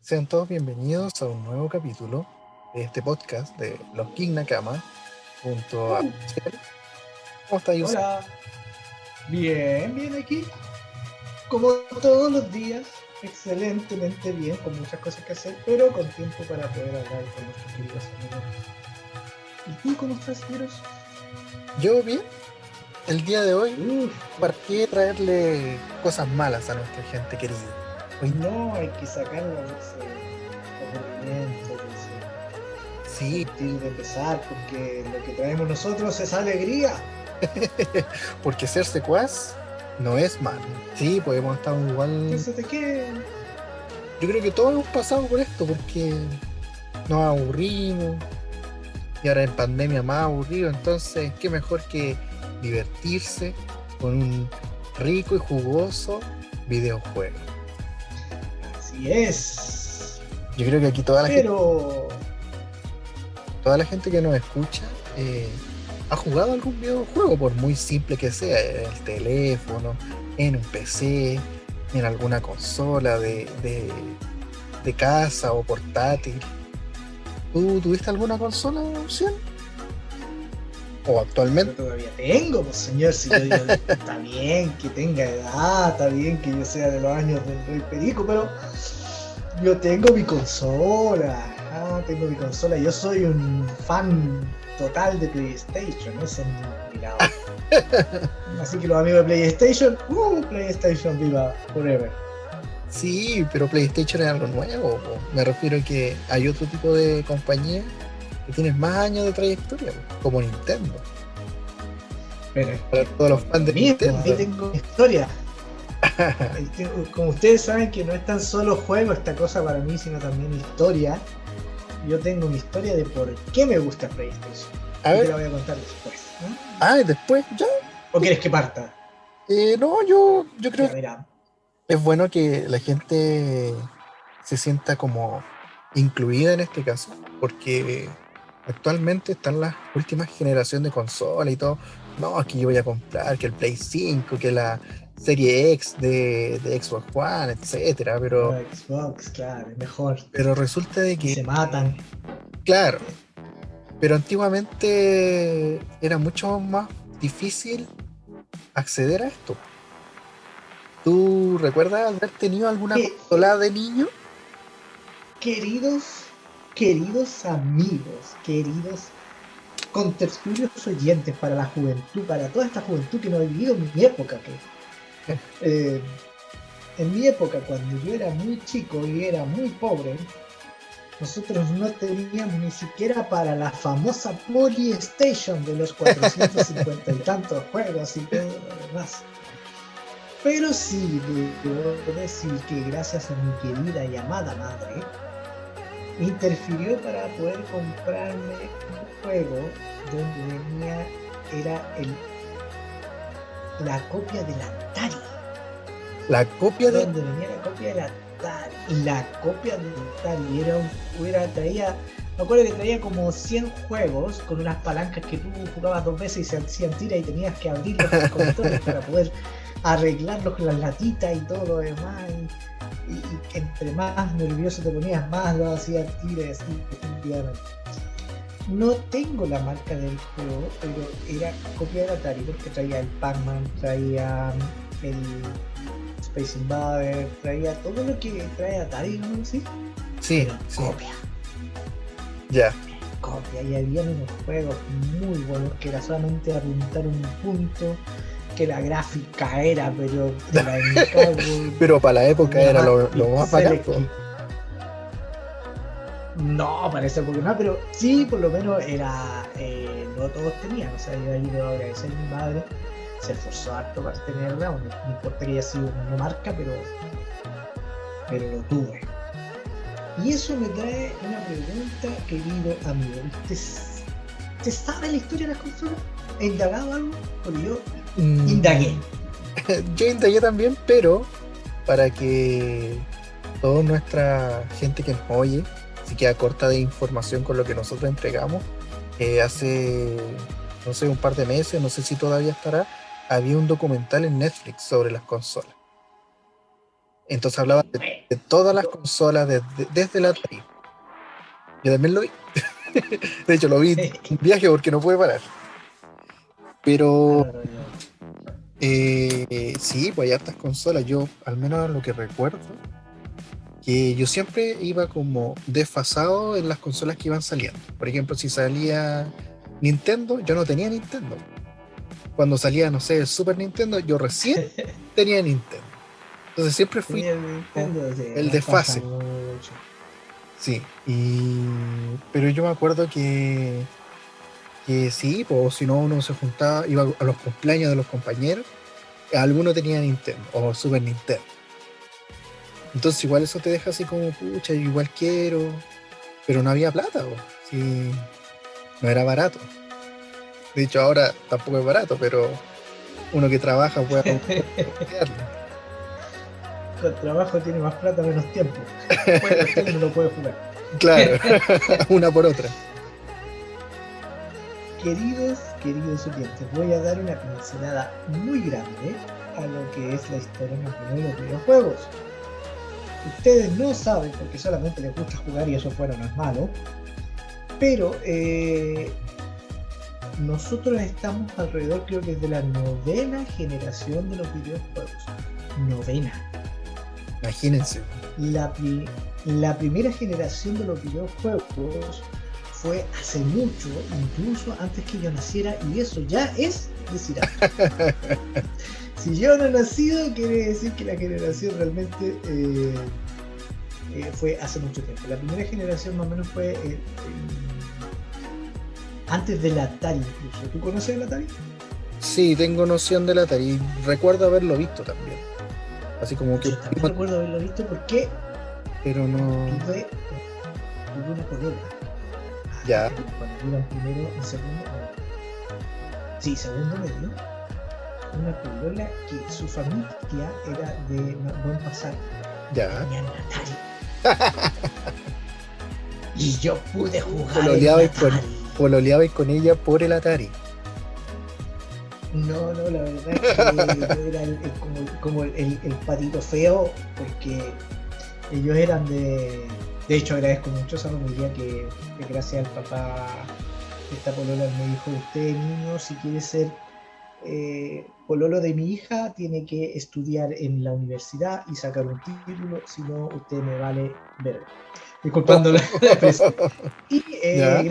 Sean todos bienvenidos a un nuevo capítulo de este podcast de Los King Nakama junto a Uh, Ciel. ¿Cómo está Yusef? Hola, bien, bien aquí, como todos los días, excelentemente bien, con muchas cosas que hacer, pero con tiempo para poder hablar con nuestros queridos amigos. ¿Y tú cómo estás, Virus? Yo bien, el día de hoy, Uf, ¿para qué traerle cosas malas a nuestra gente querida? Hoy no hay que sacarlo de ese aburrimiento, de ese sí, sentir de pesar, porque lo que traemos nosotros es alegría. porque ser secuaz no es malo. Sí, pues hemos estado igual. Entonces, ¿de qué? Yo creo que todos hemos pasado por esto porque nos aburrimos y ahora en pandemia más aburrido. Entonces, qué mejor que divertirse con un rico y jugoso videojuego. Así es. Yo creo que aquí Pero toda la gente que nos escucha ha jugado algún videojuego, por muy simple que sea, en el teléfono, en un PC, en alguna consola de casa o portátil. ¿Tú tuviste alguna consola opción? ¿O yo actualmente? todavía tengo, pues señor, si yo digo, está bien que tenga edad, está bien que yo sea de los años del Rey Perico, pero yo tengo mi consola, tengo mi consola, yo soy un fan total de PlayStation, ese es mi lado. Así que los amigos de PlayStation, PlayStation viva forever. Sí, pero PlayStation es algo nuevo, po. Me refiero a que hay otro tipo de compañía que tienen más años de trayectoria, po, como Nintendo. Pero es Para que todos los por fans lo de mismo, ahí Nintendo. tengo historia. Como ustedes saben que no es tan solo juego esta cosa para mí, sino también historia. Yo tengo mi historia de por qué me gusta PlayStation. A Y te ver, la voy a contar después, ¿no? y después ya. ¿O quieres que parta? No, yo creo Ya, que mira. es bueno que la gente se sienta como incluida en este caso, porque actualmente están las últimas generaciones de consolas y todo. No, es que yo voy a comprar que el Play 5, que la serie X de Xbox One, etcétera, Xbox, claro, es mejor. pero resulta de Y que, se matan. claro, pero antiguamente era mucho más difícil acceder a esto. ¿Tú recuerdas haber tenido alguna Que, consola de niño? queridos, queridos amigos, queridos contertulios oyentes para la juventud, para toda esta juventud que no ha vivido mi época, que eh, en mi época, cuando yo era muy chico y era muy pobre, nosotros no teníamos ni siquiera para la famosa Polystation de los 450 y tantos juegos y todo lo demás. Pero sí, debo decir que gracias a mi querida y amada madre, interfirió para poder comprarme un juego donde venía, era la copia del Atari. La copia de... Donde venía la copia del Atari. Y la copia del Atari traía, me acuerdo que traía como 100 juegos con unas palancas que tú jugabas dos veces y se hacían tira y tenías que abrir los conectores para poder arreglarlos con las latitas y todo lo demás. Y entre más nervioso te ponías, más lo hacías tira y así, definitivamente. No tengo la marca del juego, pero era copia del Atari porque traía el Pac-Man, traía el Space Invader, traía todo lo que trae Atari, ¿no? ¿Sí? Sí, Pero en sí, copia, ya. copia. Y había unos juegos muy buenos que era solamente apuntar un punto, que la gráfica era, pero te la encargo, Pero para la época había era más lo más bacán, pixeles po. que... No, parece porque no, pero sí, por lo menos era, no todos tenían, o sea, yo ahí debo agradecer a mi madre, se esforzó harto para tenerla, no importa que haya sido una marca, pero lo tuve. Y eso me trae una pregunta, querido amigo. ¿Usted sabe la historia de las consolas? ¿He indagado algo? Porque yo indagué. Mm, yo indagué también, pero para que toda nuestra gente que nos oye se queda corta de información con lo que nosotros entregamos, hace, no sé, un par de meses, no sé si todavía estará, había un documental en Netflix sobre las consolas. Entonces hablaba de todas las consolas desde la Atari. Yo también lo vi. De hecho, lo vi en un viaje porque no pude parar. Ah, Pero no, no, yo. sí, pues hay hartas consolas. Yo, al menos lo que recuerdo, que yo siempre iba como desfasado en las consolas que iban saliendo. Por ejemplo, si salía Nintendo, yo no tenía Nintendo. Cuando salía, no sé, el Super Nintendo, yo recién tenía Nintendo. Entonces siempre fui Tenía el como Nintendo, sí, el me pasa desfase. mucho. Sí. Pero yo me acuerdo que sí, pues si no uno se juntaba, iba a los cumpleaños de los compañeros, alguno tenía Nintendo o Super Nintendo. Entonces igual eso te deja así como, pucha, yo igual quiero, pero no había plata, po. Sí, no era barato. De hecho ahora tampoco es barato, pero uno que trabaja puede costearlo. Con trabajo tiene más plata, menos tiempo. Puede costearlo y no lo puede jugar. Claro, una por otra. Queridos oyentes, voy a dar una pincelada muy grande a lo que es la historia más de los videojuegos. Ustedes no saben porque solamente les gusta jugar y eso fuera no es malo, pero nosotros estamos alrededor, creo que es de la novena generación de los videojuegos. Novena. Imagínense. La primera generación de los videojuegos fue hace mucho, incluso antes que yo naciera, y eso ya es decir algo. Si yo no he nacido, quiere decir que la generación realmente fue hace mucho tiempo. La primera generación más o menos fue antes del Atari incluso. ¿Tú conoces el Atari? Sí, tengo noción del Atari. Recuerdo haberlo visto también. Así como que, Yo también recuerdo haberlo visto porque pero no. tuve una polola. Ya, Cuando iba en primero, en segundo, sí, segundo medio, una polola que su familia era de Buen Pasar, ya. tenían Atari. Y yo pude jugar en Pololeabais Atari. pololeabais con ella por el Atari. No, la verdad es que yo era como el patito feo, porque ellos eran de hecho, agradezco mucho a esa familia que gracias al papá de esta polola me dijo: usted, niño, si quiere ser pololo de mi hija, tiene que estudiar en la universidad y sacar un título, si no, usted me vale verga. Disculpando la expresión. Y Ya,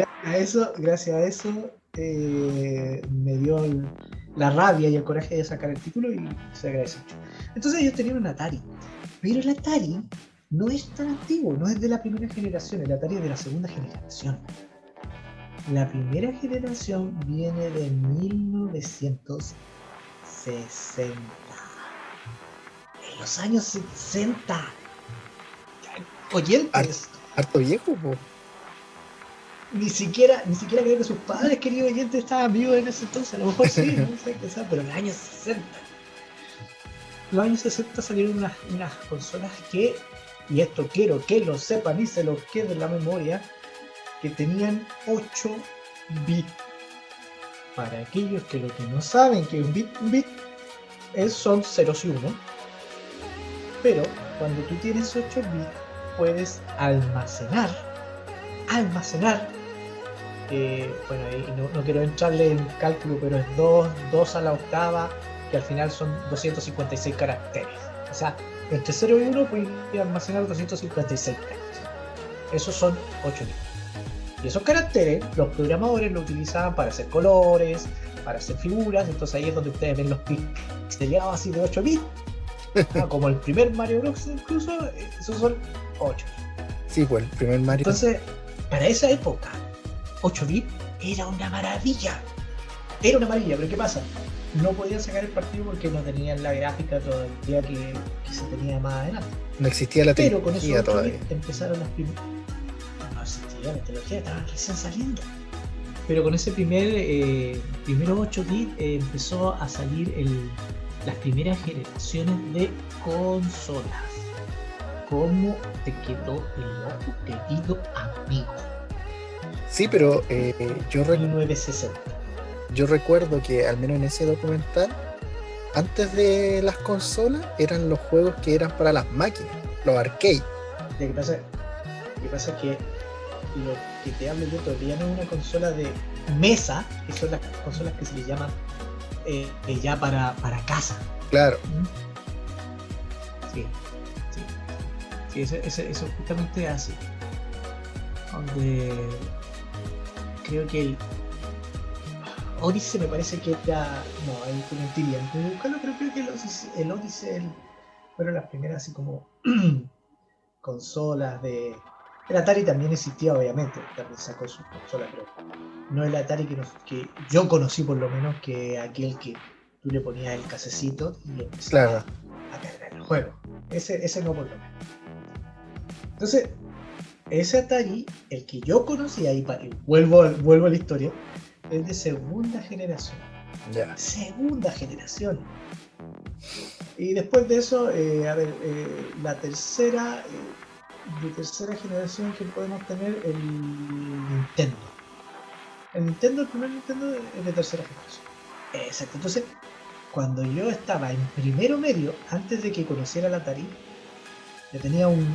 gracias a eso me dio la rabia y el coraje de sacar el título y se agradece mucho. Entonces ellos tenían un Atari, pero el Atari no es tan antiguo, no es de la primera generación, el Atari es de la segunda generación. La primera generación viene de 1960. En los años 60. Oyentes. harto viejo, po. Ni siquiera creo que sus padres, queridos oyentes, estaban vivos en ese entonces. A lo mejor sí, no sé qué sea, pero en los años 60. En los años 60 salieron unas consolas que, y esto quiero que lo sepan y se lo quede en la memoria, que tenían 8 bits. Para aquellos que lo que no saben que un bit son ceros y uno, pero cuando tú tienes 8 bits puedes almacenar, bueno, ahí no quiero entrarle en cálculo, pero es 2 a la octava, que al final son 256 caracteres. O sea, entre 0 y 1 puedes almacenar 256 caracteres. Esos son 8 bits. Y esos caracteres los programadores lo utilizaban para hacer colores, para hacer figuras. Entonces ahí es donde ustedes ven los pixelados así de 8 bits. Como el primer Mario Bros. Incluso, esos son 8. Sí, pues el primer Mario. Entonces, para esa época, 8 bits era una maravilla. Era una maravilla, pero ¿qué pasa? No podían sacar el partido porque no tenían la gráfica todavía que se tenía más adelante. No existía la Pero con esos tecnología 8 todavía. bits empezaron las primeras. No existía la tecnología, estaba recién saliendo. Pero con ese primero 8 bits empezó a salir las primeras generaciones de consolas. ¿Cómo te quedó el ojo, querido amigo? Sí, pero 1960. yo recuerdo que al menos en ese documental antes de las consolas eran los juegos que eran para las máquinas, los arcade. Lo que pasa es que lo que te hablo yo todavía no es una consola de mesa, que son las consolas que se le llaman ya para casa. Claro. Sí, eso justamente es así. Donde creo que el Odyssey me parece que era. No, ahí te mentiría. Buscarlo, pero creo que el Odyssey fueron las primeras así como consolas de. El Atari también existía, obviamente, también sacó sus consolas, pero no el Atari que yo conocí por lo menos, que aquel que tú le ponías el casecito y empezaba a cargar el juego. Ese no por lo menos. Entonces, ese Atari, el que yo conocí ahí, vuelvo a la historia, es de segunda generación. Yeah. Segunda generación. Y después de eso, la tercera... de tercera generación que podemos tener el Nintendo. El primer Nintendo es de tercera generación. Exacto. Entonces, cuando yo estaba en primero medio, antes de que conociera el Atari, yo tenía un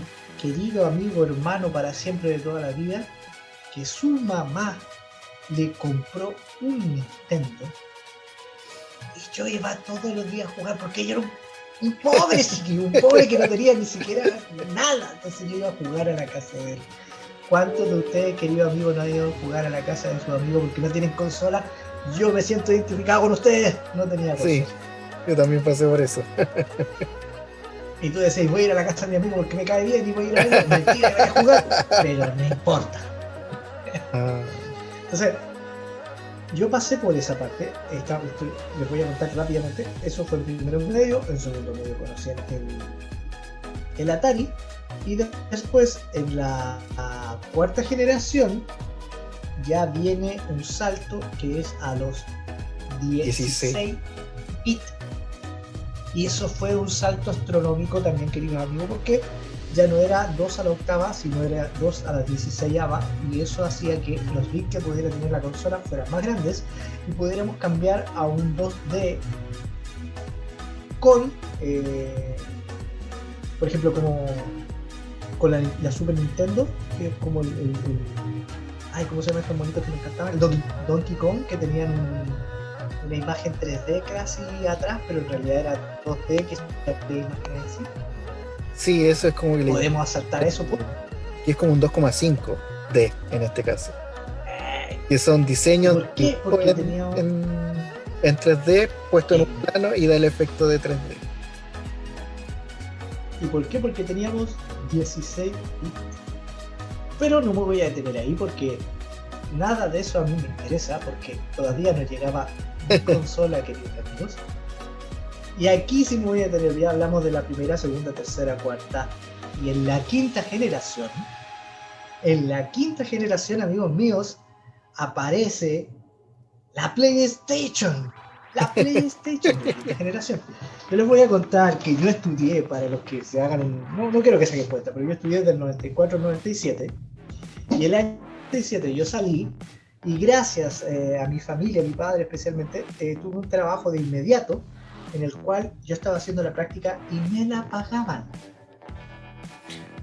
querido amigo, hermano para siempre de toda la vida, que su mamá le compró un Nintendo y yo iba todos los días a jugar porque yo era un pobre que no tenía ni siquiera nada. Entonces yo iba a jugar a la casa de él. ¿Cuántos de ustedes, queridos amigos, no han ido a jugar a la casa de sus amigos porque no tienen consola? Yo me siento identificado con ustedes. No tenía consola. Sí, yo también pasé por eso. Y tú decís, voy a ir a la casa de mi amigo porque me cae bien y voy a ir a ver. Mentira, voy a jugar. Pero no importa. Entonces, yo pasé por esa parte, les voy a contar rápidamente. Eso fue el primero medio, en segundo medio conocí el Atari, y después en la cuarta generación ya viene un salto que es a los 16 bits, y eso fue un salto astronómico también, queridos amigos, porque ya no era 2 a la octava, sino era 2 a la 16ava, y eso hacía que los bits que pudiera tener la consola fueran más grandes y pudiéramos cambiar a un 2D con, por ejemplo, como con la Super Nintendo, que es como ¿cómo se llama estos monitos que me encantaban? El Donkey Kong, que tenían una imagen 3D casi atrás, pero en realidad era 2D, que es la imagen en sí. Sí, eso es como que podemos asaltar eso, pues. Que es como un 2,5D en este caso. Que son diseños ¿por qué? Porque tenía en 3D puesto en un plano y da el efecto de 3D. ¿Y por qué? Porque teníamos 16 bits. Pero no me voy a detener ahí porque nada de eso a mí me interesa, porque todavía no llegaba mi consola, queridos amigos. Y aquí sí me voy a detener. Ya hablamos de la primera, segunda, tercera, cuarta. Y en la quinta generación, amigos míos, aparece la PlayStation. La PlayStation de quinta generación. Yo les voy a contar que yo estudié, para los que se hagan no quiero que saquen cuenta, pero yo estudié del 94 al 97. Y el año 97 yo salí, y gracias a mi familia, a mi padre especialmente, tuve un trabajo de inmediato en el cual yo estaba haciendo la práctica y me la pagaban.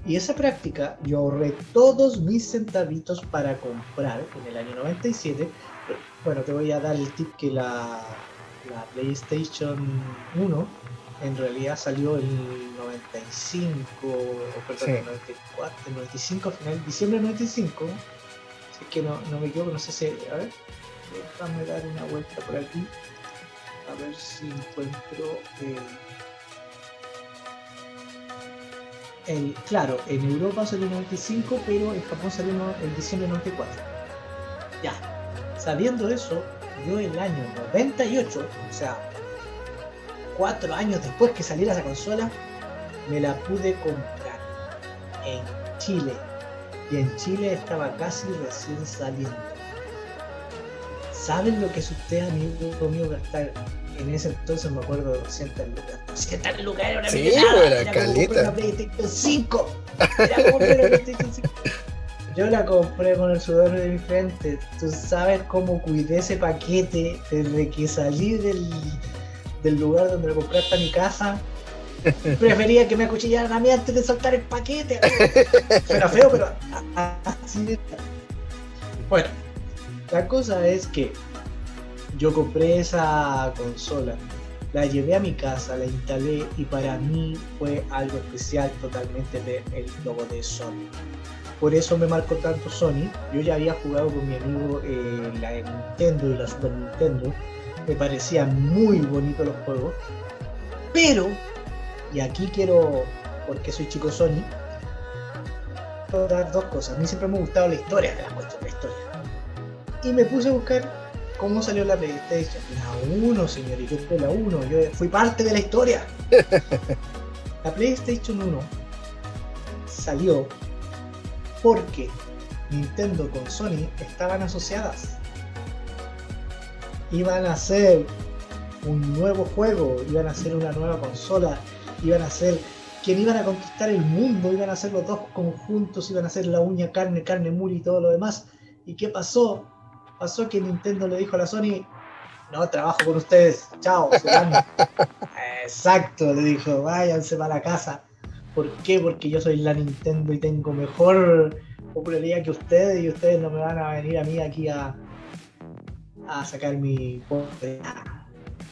Y esa práctica yo ahorré todos mis centavitos para comprar en el año 97. Bueno, te voy a dar el tip que la PlayStation 1 en realidad salió el 95, perdón, el 94, el 95, final diciembre del 95. Así que no me equivoco, no sé si... A ver, déjame dar una vuelta por aquí. A ver si encuentro claro, en Europa salió el 95, pero en Japón salió en diciembre del 94. Ya, sabiendo eso, yo el año 98, o sea, 4 años después que saliera esa consola, me la pude comprar en Chile. Y en Chile estaba casi recién saliendo. ¿Saben lo que es usted, amigo mío, gastar? En ese entonces me acuerdo de 200 lucas. 200 lucas era una millonada. Era como comprar una PlayStation 5. Era comprar una PlayStation 5. Yo la compré con el sudor de mi frente. Tú sabes cómo cuidé ese paquete desde que salí del lugar donde lo compré hasta mi casa. Prefería que me acuchillaran a mí antes de soltar el paquete. Suena feo, pero así es. Bueno, la cosa es que yo compré esa consola, la llevé a mi casa, la instalé y para mí fue algo especial totalmente ver el logo de Sony. Por eso me marcó tanto Sony. Yo ya había jugado con mi amigo la de Nintendo y la Super Nintendo. Me parecían muy bonitos los juegos. Pero, y aquí quiero, porque soy chico Sony, quiero dar dos cosas. A mí siempre me ha gustado la historia de las cuestiones, la historia. Y me puse a buscar cómo salió la PlayStation. La 1, señorito, la 1. Yo fui parte de la historia. La PlayStation 1 salió porque Nintendo con Sony estaban asociadas. Iban a hacer un nuevo juego, iban a hacer una nueva consola, iban a hacer quien iban a conquistar el mundo, iban a hacer los dos conjuntos, iban a hacer la uña, carne, carne, muri y todo lo demás. ¿Y qué pasó? Pasó que Nintendo le dijo a la Sony, no trabajo con ustedes, chao, se van. Exacto, le dijo, váyanse para la casa. ¿Por qué? Porque yo soy la Nintendo y tengo mejor popularidad que ustedes y ustedes no me van a venir a mí aquí a sacar mi popularidad.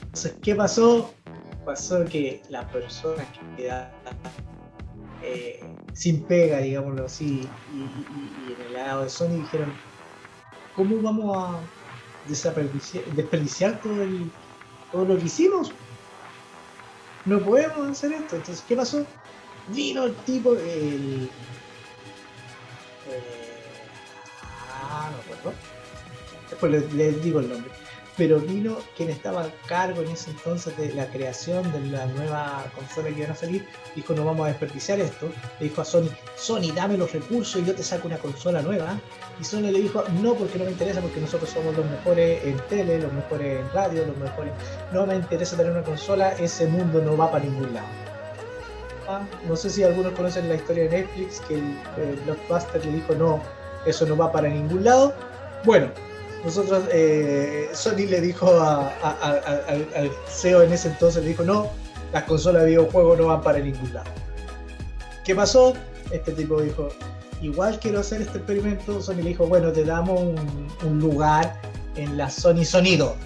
Entonces, ¿qué pasó? Pasó que las personas que quedaron sin pega, digámoslo así, y en el lado de Sony dijeron, ¿cómo vamos a desperdiciar todo lo que hicimos? No podemos hacer esto. Entonces, ¿qué pasó? Vino el tipo, no recuerdo. Después les digo el nombre. Pero vino quien estaba a cargo en ese entonces de la creación de la nueva consola que iban a salir. Dijo, no vamos a desperdiciar esto. Le dijo a Sony, Sony, dame los recursos y yo te saco una consola nueva. Y Sony le dijo, no, porque no me interesa, porque nosotros somos los mejores en tele, los mejores en radio, los mejores... No me interesa tener una consola, ese mundo no va para ningún lado. No sé si algunos conocen la historia de Netflix, que el Blockbuster le dijo, no, eso no va para ningún lado. Bueno, nosotros, Sony le dijo al CEO en ese entonces, le dijo, no, las consolas de videojuegos no van para ningún lado. ¿Qué pasó? Este tipo dijo, igual quiero hacer este experimento. Sony le dijo, bueno, te damos un lugar en la Sony Sonido.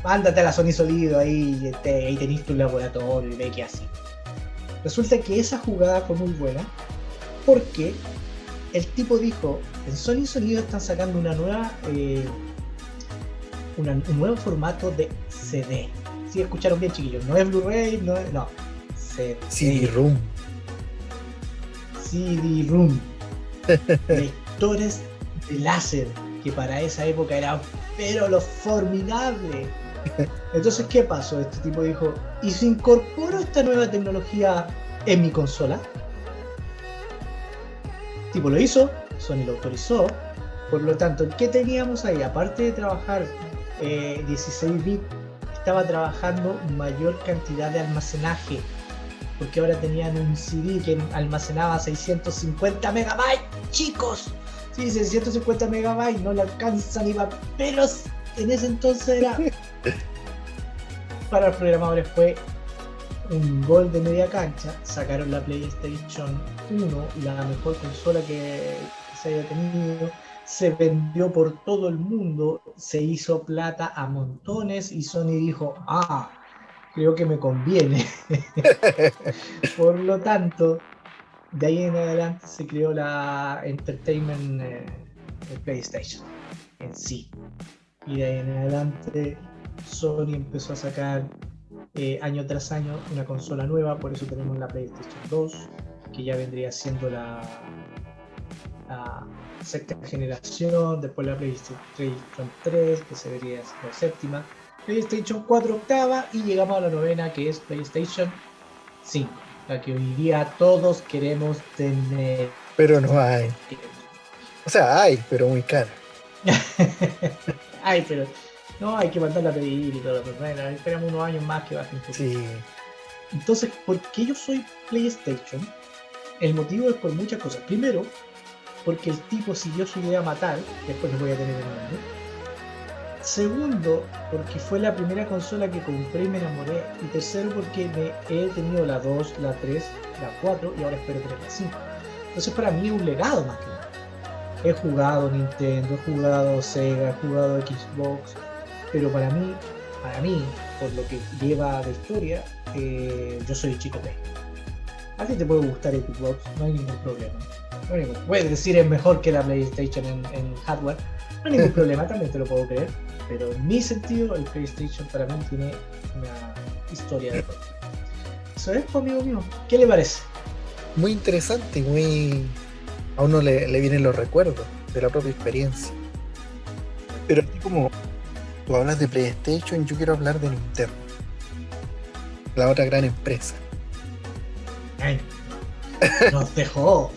Mándate a la Sony Sonido, ahí tenés tu laboratorio y ve que así. Resulta que esa jugada fue muy buena porque el tipo dijo, en Sony Sonido están sacando una nueva, un nuevo formato de CD. ¿Sí escucharon bien, chiquillos? No es Blu-ray, no, CD. CD-ROOM. CD-ROOM. Lectores de láser, que para esa época era pero lo formidable. Entonces, ¿qué pasó? Este tipo dijo, ¿y si incorporo esta nueva tecnología en mi consola? El tipo lo hizo, Sony lo autorizó. Por lo tanto, ¿qué teníamos ahí? Aparte de trabajar 16 bits, estaba trabajando mayor cantidad de almacenaje, porque ahora tenían un CD que almacenaba 650 megabytes, chicos. Sí, 650 megabytes, no le alcanza ni paperos. En ese entonces era... Para los programadores fue un gol de media cancha. Sacaron la PlayStation 1, la mejor consola que se haya tenido. Se vendió por todo el mundo, se hizo plata a montones y Sony dijo, creo que me conviene. Por lo tanto, de ahí en adelante se creó la Entertainment PlayStation en sí. Y de ahí en adelante Sony empezó a sacar año tras año una consola nueva, por eso tenemos la PlayStation 2, que ya vendría siendo la sexta generación, después la PlayStation 3, que se vería la séptima, PlayStation 4 octava, y llegamos a la novena, que es PlayStation 5, la que hoy día todos queremos tener. Pero no hay. O sea, hay, pero muy cara. Ay, pero no, hay que mandarla a pedir y todo. Bueno, esperamos unos años más que bajen un poco. Sí. Entonces, ¿por qué yo soy PlayStation? El motivo es por muchas cosas. Primero, porque el tipo siguió su idea a matar, después les voy a tener el nombre. Segundo, porque fue la primera consola que compré y me enamoré. Y tercero, porque he tenido la 2, la 3, la 4 y ahora espero tener la 5. Entonces para mí es un legado más que nada. He jugado Nintendo, he jugado Sega, he jugado Xbox, pero para mí, por lo que lleva de historia, yo soy chico P. A ti te puede gustar Xbox, no hay ningún problema. Puedes decir es mejor que la PlayStation en hardware, no hay ningún problema, también te lo puedo creer. Pero en mi sentido, el PlayStation para mí tiene una historia de juego. Eso es, amigo mío. ¿Qué le parece? Muy interesante, a uno le vienen los recuerdos de la propia experiencia. Pero así como tú hablas de PlayStation, yo quiero hablar de Nintendo, la otra gran empresa. Ay, nos dejó.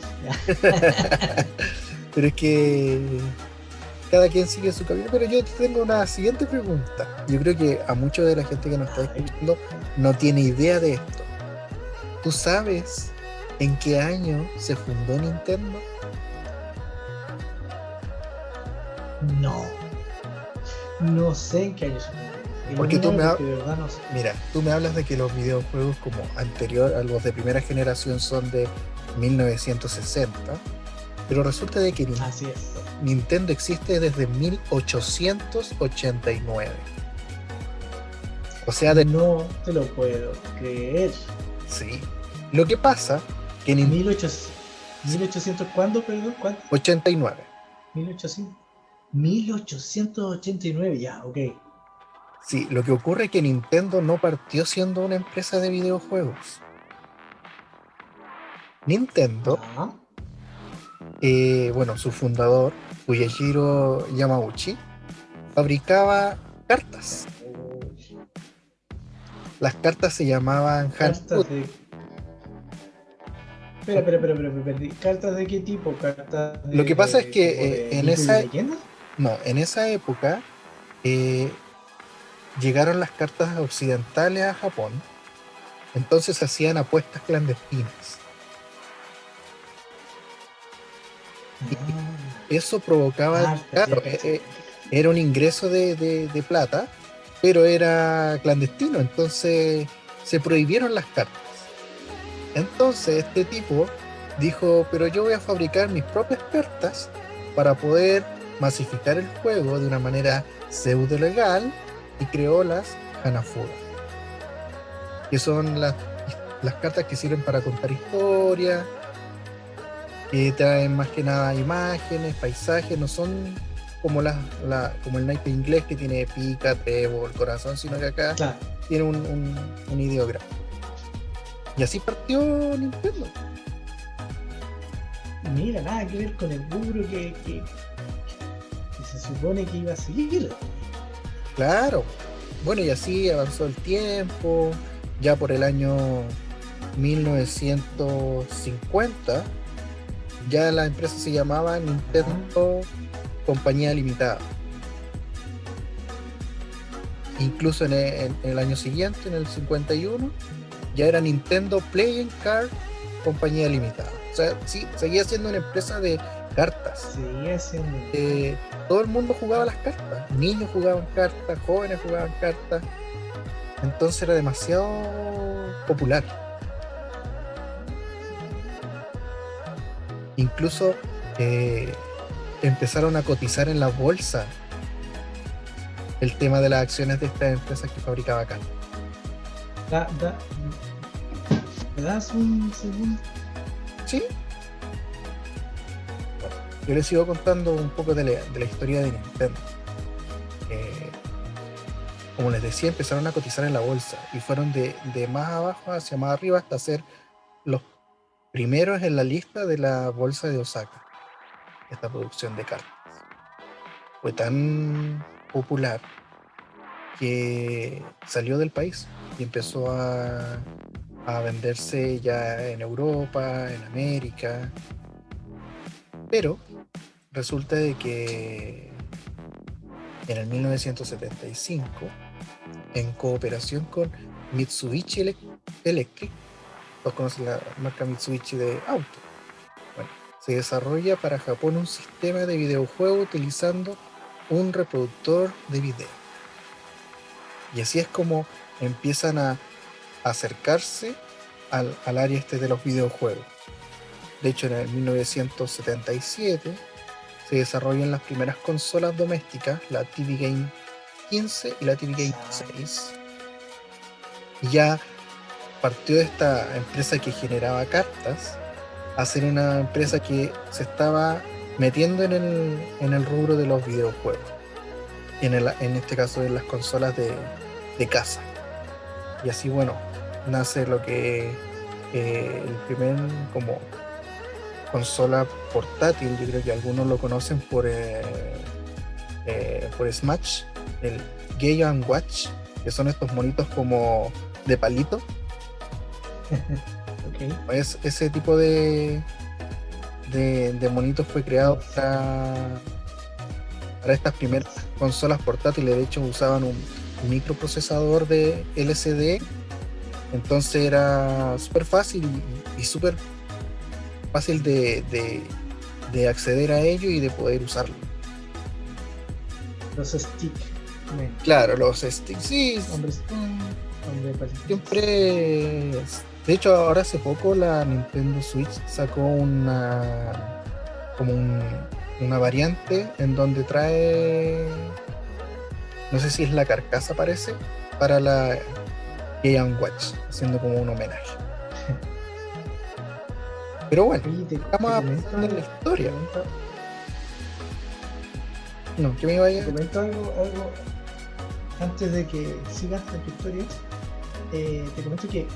Pero es que cada quien sigue su camino. Pero yo te tengo una siguiente pregunta. Yo creo que a mucha de la gente que nos está Ay, escuchando no tiene idea de esto. ¿Tú sabes en qué año se fundó Nintendo? no. No sé en qué año se fundó. Porque Ilumíname porque de verdad no sé. mira, tú me hablas de que los videojuegos como anterior a los de primera generación son de 1960, pero resulta de que Así es. Nintendo existe desde 1889. O sea, No te lo puedo creer. sí. Lo que pasa que en 1800, 1800 ¿cuándo, perdón? ¿Cuánto? 89. 1800. 1889, ya, ok. Sí, lo que ocurre es que Nintendo no partió siendo una empresa de videojuegos. Nintendo, Ya. bueno, su fundador, Fuyajiro Yamauchi, fabricaba cartas. Las cartas se llamaban Cartas Hanfut. de. Espera, perdí. ¿Cartas de qué tipo? ¿Cartas Lo que pasa es de como que de mito y leyenda? no, en esa época eh, llegaron las cartas occidentales a Japón, entonces hacían apuestas clandestinas. Eso provocaba, Cartas, ya claro, caché. era un ingreso de plata, pero era clandestino, entonces se prohibieron las cartas. Entonces este tipo dijo, pero yo voy a fabricar mis propias cartas para poder masificar el juego de una manera pseudo legal y creó las Hanafuda, que son las cartas que sirven para contar historias, que traen más que nada imágenes, paisajes, no son como como el naipe inglés que tiene pica, trébol, corazón, sino que acá Claro. tiene un ideograma. Y así partió Nintendo. Mira, nada que ver con el rubro que se supone que iba a seguir. Claro. Bueno, y así avanzó el tiempo. Ya por el año 1950, ya la empresa se llamaba Nintendo Compañía Limitada. Incluso en el año siguiente, en el 51, ya era Nintendo Playing Card Compañía Limitada. O sea, sí, seguía siendo una empresa de cartas. Seguía siendo. Todo el mundo jugaba las cartas. Niños jugaban cartas, jóvenes jugaban cartas. Entonces era demasiado popular. Incluso eh, empezaron a cotizar en la bolsa el tema de las acciones de estas empresas que fabricaba cartas. Da, da, ¿Me das un segundo? Sí. Bueno, yo les sigo contando un poco de la historia de Nintendo. Eh, Como les decía, empezaron a cotizar en la bolsa y fueron de más abajo hacia más arriba hasta ser los primeros en la lista de la bolsa de Osaka, esta producción de cartas. Fue tan popular que salió del país y empezó a venderse ya en Europa, en América, pero resulta de que en el 1975, en cooperación con Mitsubishi Electric, todos conocen la marca Mitsubishi de auto, bueno, se desarrolla para Japón un sistema de videojuego utilizando un reproductor de video. Y así es como empiezan a acercarse al área de los videojuegos. De hecho, en el 1977 se desarrollan las primeras consolas domésticas, la TV Game 15 y la TV Game 6. Y ya partió de esta empresa que generaba cartas a ser una empresa que se estaba metiendo en el rubro de los videojuegos. En este caso de las consolas de casa. Y así, bueno, nace lo que el primer como consola portátil. Yo creo que algunos lo conocen por Smash, el Game & Watch, que son estos monitos como de palito. Okay. Ese tipo de monitos fue creado para estas primeras consolas portátiles. De hecho, usaban un microprocesador de LCD, entonces era súper fácil y súper fácil de acceder a ello y de poder usarlo. Los stick. Claro, los sticks, sí. Siempre. De hecho, ahora hace poco la Nintendo Switch sacó una variante en donde trae, no sé si es la carcasa, parece, para la Game & Watch, haciendo como un homenaje. Pero bueno, estamos avanzando en la historia. No, ¿qué me iba a decir? Te comento algo antes de que sigas en tu historia. Te comento que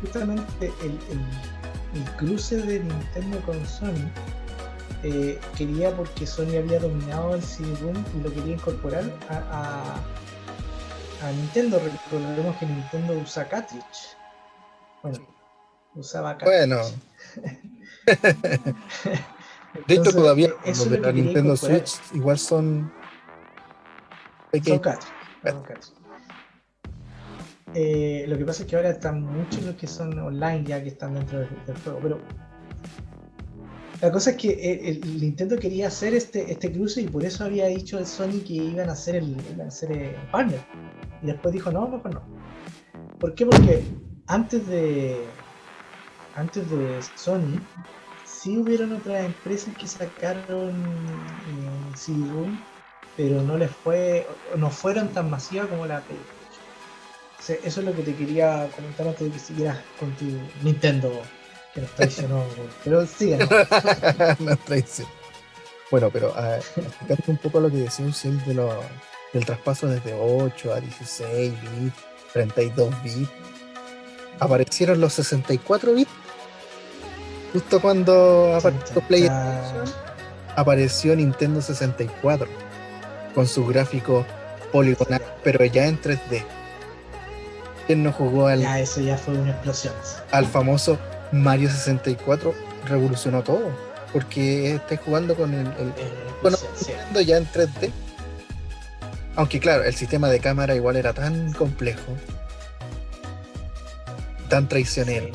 justamente el cruce de Nintendo con Sony quería, porque Sony había dominado el CD-ROM y lo quería incorporar a Nintendo. Recordemos que Nintendo usa cartridge. Bueno, usaba cartridge. Bueno. De hecho, todavía eso los de la Nintendo Switch igual son pequeños. Son cartridge. Lo que pasa es que ahora están muchos los que son online, ya que están dentro del juego, pero la cosa es que el Nintendo quería hacer este cruce, y por eso había dicho el Sony que iban a hacer el partner, y después dijo no, mejor no. ¿Por qué? Porque antes de Sony sí hubieron otras empresas que sacaron CD-ROM, pero no fueron tan masivas como la PlayStation. Eso es lo que te quería comentar antes de que siguieras con tu Nintendo, que nos traicionó. Pero sigue, ¿no? Nos traicionó. Bueno, pero explicando un poco lo que decía Uciel del traspaso desde 8 a 16 bits, 32 bits, aparecieron los 64 bits. Justo cuando apareció PlayStation, apareció Nintendo 64 con sus gráficos poligonales, pero ya en 3D. ¿Quién no jugó eso ya fue una explosión? Al famoso Mario 64? Revolucionó todo, porque estás jugando con Nintendo ya en 3D. Aunque claro, el sistema de cámara igual era tan complejo, tan traicionero.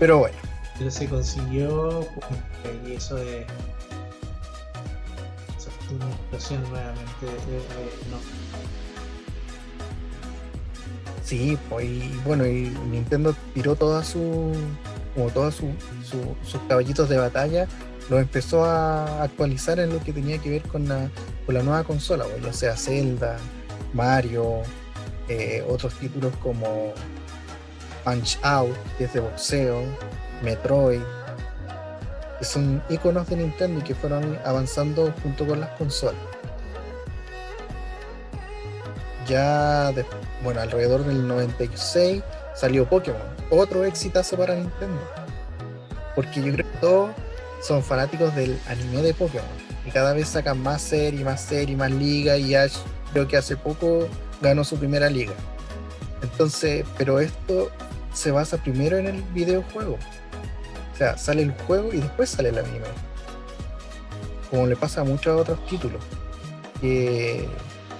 Pero bueno. Pero se consiguió, y eso fue una explosión nuevamente. No. Sí, pues, y bueno, y Nintendo tiró todos sus caballitos de batalla, los empezó a actualizar en lo que tenía que ver con la nueva consola, pues, ya sea Zelda, Mario, otros títulos como Punch Out, que es de boxeo, Metroid, que son iconos de Nintendo y que fueron avanzando junto con las consolas. Ya alrededor del 96 salió Pokémon, otro exitazo para Nintendo, porque yo creo que todos son fanáticos del anime de Pokémon y cada vez sacan más series, más ligas, y Ash creo que hace poco ganó su primera liga. Entonces, pero esto se basa primero en el videojuego, o sea, sale el juego y después sale el anime, como le pasa a muchos otros títulos, que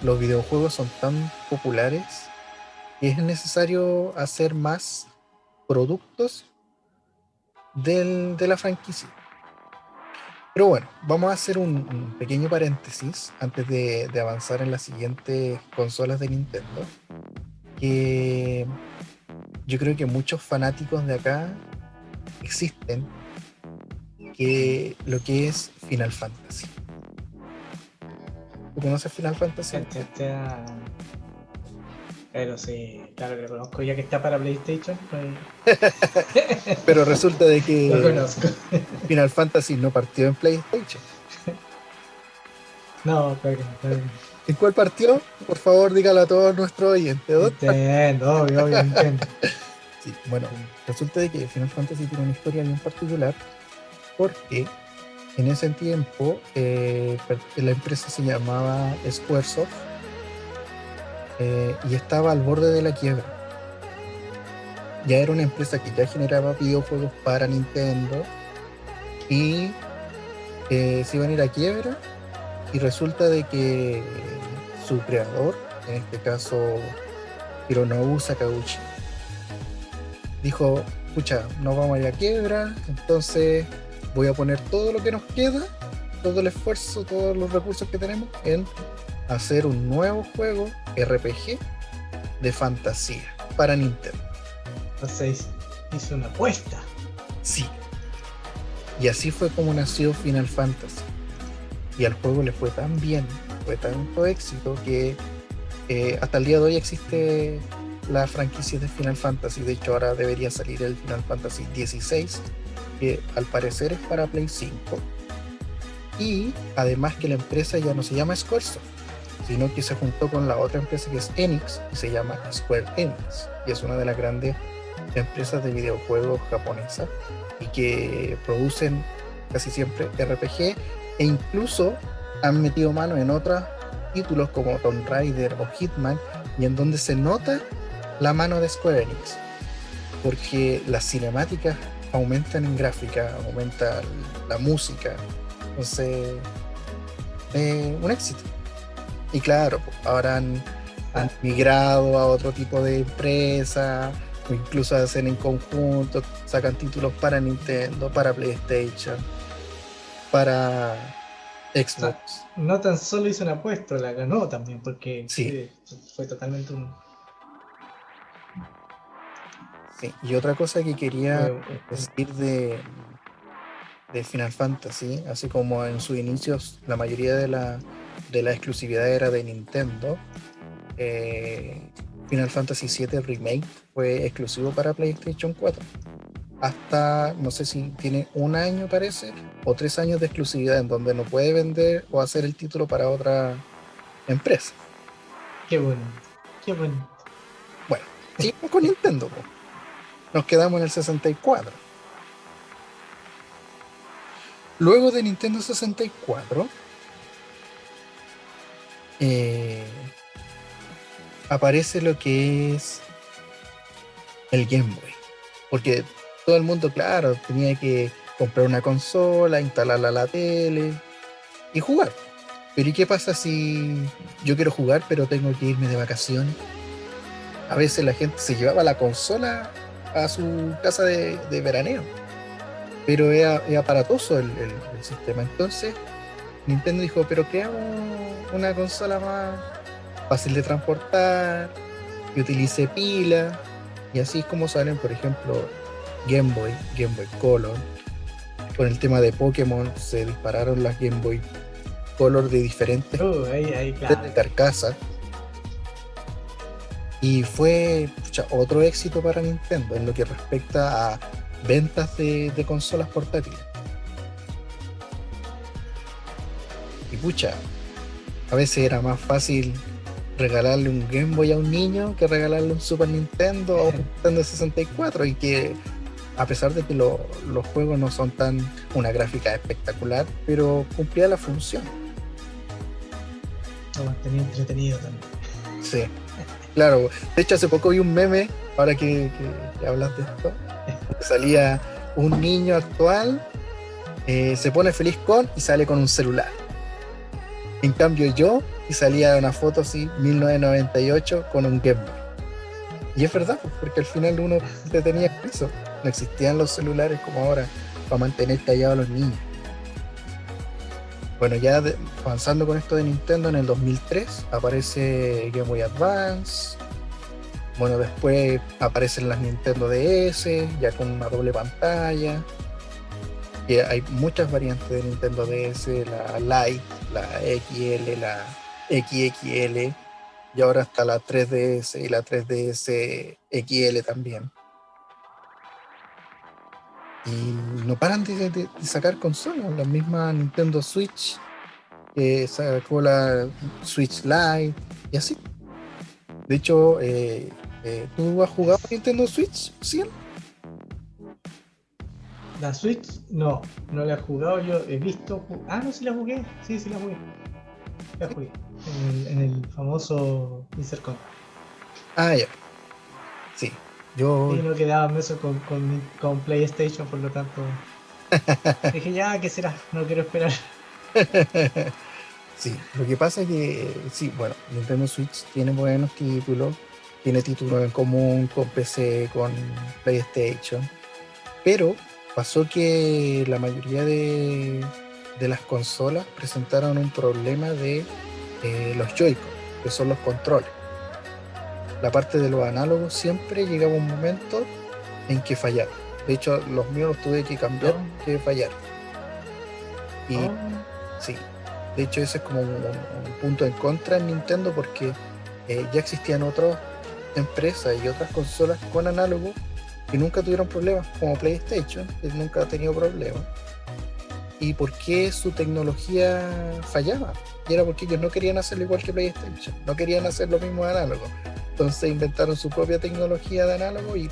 los videojuegos son tan populares que es necesario hacer más productos de la franquicia. Pero bueno, vamos a hacer un pequeño paréntesis antes de avanzar en las siguientes consolas de Nintendo, que yo creo que muchos fanáticos de acá existen, que lo que es Final Fantasy. ¿Tú conoces Final Fantasy? Cha, cha, cha. Pero sí, claro que lo conozco, ya que está para PlayStation, pues Pero resulta de lo que conozco. Final Fantasy no partió en PlayStation. No, claro que no, claro que no. ¿En cuál partió? Por favor, dígalo a todos nuestros oyentes. ¿Dónde partió? Entiendo, obvio, entiendo. Sí, bueno, resulta de que Final Fantasy tiene una historia bien particular porque en ese tiempo la empresa se llamaba Squaresoft y estaba al borde de la quiebra. Ya era una empresa que ya generaba videojuegos para Nintendo y se iban a ir a quiebra, y resulta de que su creador, en este caso Hironobu Sakaguchi, dijo, escucha, nos vamos a ir a quiebra, entonces voy a poner todo lo que nos queda, todo el esfuerzo, todos los recursos que tenemos en hacer un nuevo juego RPG de fantasía para Nintendo. Entonces hizo una apuesta. Sí. Y así fue como nació Final Fantasy. Y al juego le fue tan bien, fue tanto éxito que hasta el día de hoy existe la franquicia de Final Fantasy. De hecho, ahora debería salir el Final Fantasy XVI, que al parecer es para Play 5. Y además que la empresa ya no se llama Squaresoft, sino que se juntó con la otra empresa que es Enix y se llama Square Enix. Y es una de las grandes empresas de videojuegos japonesas y que producen casi siempre RPG, e incluso han metido mano en otros títulos como Tomb Raider o Hitman, y en donde se nota la mano de Square Enix, porque las cinemáticas aumentan en gráfica, aumenta la música, entonces un éxito. Y claro, pues, ahora han migrado a otro tipo de empresa, o incluso hacen en conjunto, sacan títulos para Nintendo, para PlayStation, para Xbox. No tan solo hizo una apuesta, la ganó también, porque Sí, fue totalmente un. sí. Y otra cosa que quería Fue decir de Final Fantasy, así como en sus inicios la mayoría de la exclusividad era de Nintendo, Final Fantasy VII Remake fue exclusivo para PlayStation 4. Hasta, no sé si tiene un año parece, o 3 años de exclusividad en donde no puede vender o hacer el título para otra empresa. Qué bueno, qué bueno. Bueno, seguimos con Nintendo, po. Nos quedamos en el 64. Luego de Nintendo 64, aparece lo que es el Game Boy. Porque todo el mundo, claro, tenía que comprar una consola, instalarla a la tele y jugar. Pero ¿y qué pasa si yo quiero jugar pero tengo que irme de vacaciones? A veces la gente se llevaba la consola a su casa de veraneo, pero es aparatoso el sistema. Entonces Nintendo dijo, pero creamos una consola más fácil de transportar, que utilice pila, y así es como salen, por ejemplo, Game Boy Color. Con el tema de Pokémon se dispararon las Game Boy Color de diferentes Ahí, claro. de carcasa, y fue otro éxito para Nintendo en lo que respecta a ventas de consolas portátiles. Y pucha, a veces era más fácil regalarle un Game Boy a un niño que regalarle un Super Nintendo o un Nintendo 64, y que a pesar de que los juegos no son tan una gráfica espectacular, pero cumplía la función. Lo mantenía entretenido también. Sí, claro. De hecho, hace poco vi un meme, ahora que hablas de esto, salía un niño actual, se pone feliz y sale con un celular. En cambio yo, y salía una foto así, 1998, con un Game Boy. Y es verdad, pues, porque al final uno te tenía eso. No existían los celulares como ahora para mantener callados a los niños. Bueno, avanzando con esto de Nintendo, en el 2003 aparece Game Boy Advance. Bueno, después aparecen las Nintendo DS, ya con una doble pantalla. Y hay muchas variantes de Nintendo DS, la Lite, la XL, la XXL, y ahora está la 3DS y la 3DS XL también. Y no paran de sacar consolas, la misma Nintendo Switch, sacó la Switch Lite y así. De hecho, ¿tú has jugado Nintendo Switch? ¿Sí? La Switch, no la he jugado, yo he visto. No, sí la jugué. Sí, la jugué. La jugué. En el famoso Insercon. Ah, ya. Sí. Yo. Sí, no quedaba meso con PlayStation, por lo tanto. Dije, ya, ¿qué será? No quiero esperar. Sí, lo que pasa es que, sí, bueno, Nintendo Switch tiene buenos títulos, tiene títulos en común con PC, con PlayStation, pero pasó que la mayoría de las consolas presentaron un problema de los Joy-Con, que son los controles. La parte de los análogos siempre llegaba un momento en que fallaba. De hecho, los míos los tuve que cambiar, que fallaron. Y sí, de hecho ese es como un punto en contra en Nintendo, porque ya existían otras empresas y otras consolas con análogo que nunca tuvieron problemas, como PlayStation, que nunca ha tenido problemas. ¿Y por qué su tecnología fallaba? Y era porque ellos no querían hacerlo igual que PlayStation, no querían hacer lo mismo de análogo. Entonces inventaron su propia tecnología de análogo y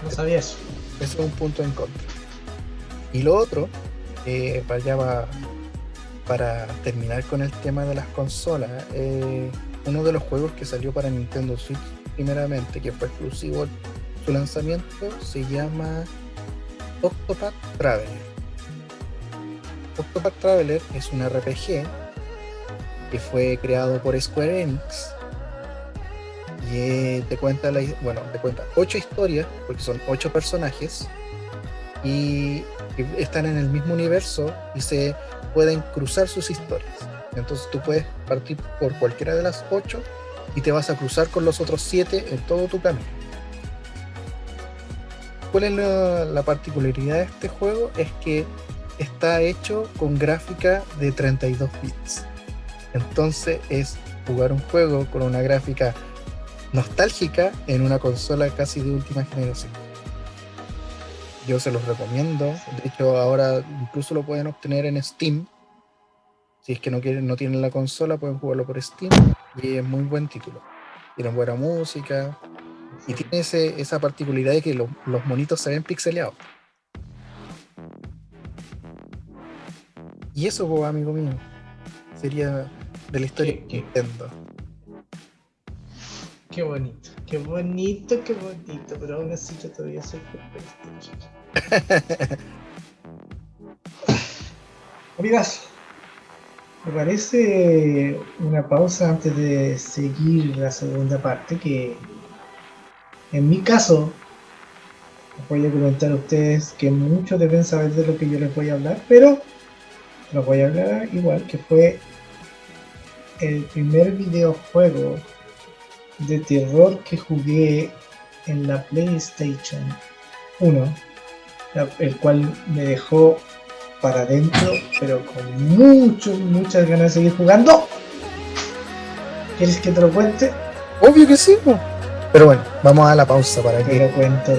no sabía eso. Ese es un punto en contra. Y lo otro, para terminar con el tema de las consolas, uno de los juegos que salió para Nintendo Switch primeramente, que fue exclusivo su lanzamiento, se llama Octopath Traveler. Octopath Traveler es un RPG que fue creado por Square Enix y te cuenta 8 historias, porque son 8 personajes y están en el mismo universo y se pueden cruzar sus historias. Entonces tú puedes partir por cualquiera de las 8 y te vas a cruzar con los otros 7 en todo tu camino. ¿Cuál es la particularidad de este juego? Es que está hecho con gráfica de 32 bits. Entonces es jugar un juego con una gráfica nostálgica en una consola casi de última generación. Yo se los recomiendo. De hecho, ahora incluso lo pueden obtener en Steam. Si es que no tienen la consola, pueden jugarlo por Steam. Y es muy buen título. Tiene buena música. Y tiene esa particularidad de que los monitos se ven pixeleados. Y eso, pues, amigo mío, sería de la historia de Nintendo. Qué bonito, pero aún así yo todavía soy por PlayStation. Amigas, me parece una pausa antes de seguir la segunda parte, que en mi caso les voy a comentar a ustedes que muchos deben saber de lo que yo les voy a hablar, pero lo voy a hablar igual, que fue el primer videojuego de terror que jugué en la PlayStation 1, el cual me dejó para adentro, pero con muchas ganas de seguir jugando. ¿Quieres que te lo cuente? Obvio que sí, ¿no? Pero bueno, vamos a la pausa para que lo cuento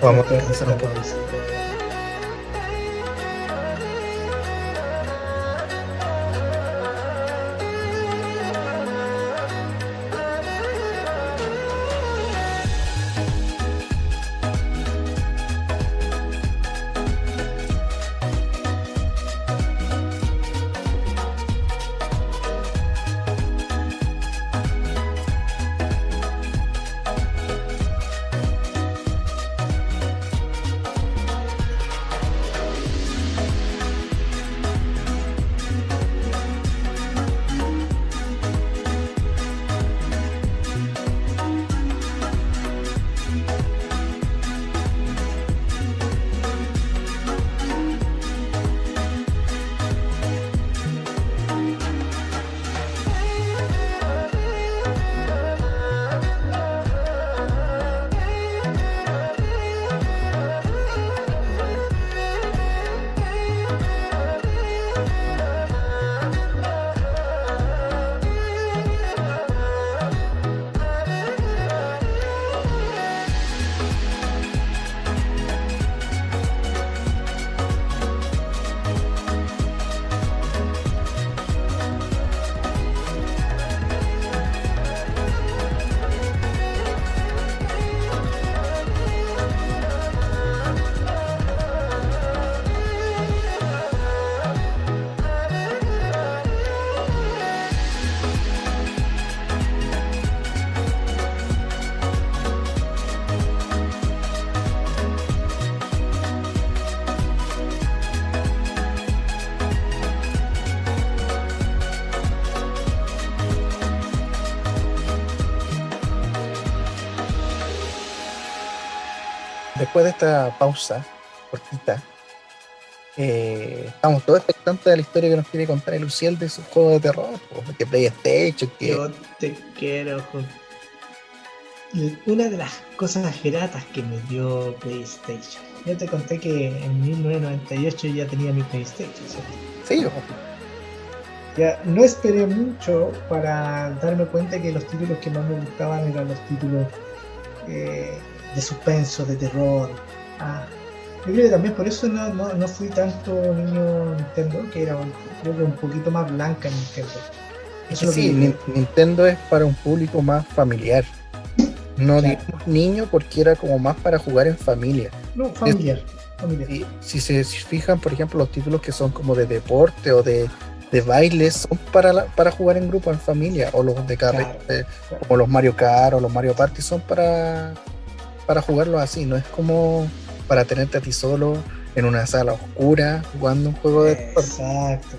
vamos a hacer un poco. después de esta pausa cortita, estamos todos expectantes de la historia que nos quiere contar el Luciel de su juego de terror, que PlayStation, que Yo te quiero. Y una de las cosas gratas que me dio PlayStation. Yo te conté que en 1998 ya tenía mi PlayStation, ¿cierto? sí, Ya no esperé mucho para darme cuenta que los títulos que más me gustaban eran los títulos de suspenso, de terror. Ah, yo creo que también por eso no fui tanto niño Nintendo, que era creo que un poquito más blanca Nintendo. es Eso que es lo que sí, yo creo. Nintendo es para un público más familiar, no Claro. digamos niño porque era como más para jugar en familia. No, Es- familiar. Familiar. si se fijan, por ejemplo, los títulos que son como de deporte o de baile son para jugar en grupo, en familia, o los de carrera, Claro. Claro. como los Mario Kart o los Mario Party, son para jugarlos así, no es como para tenerte a ti solo en una sala oscura jugando un juego de terror. Exacto.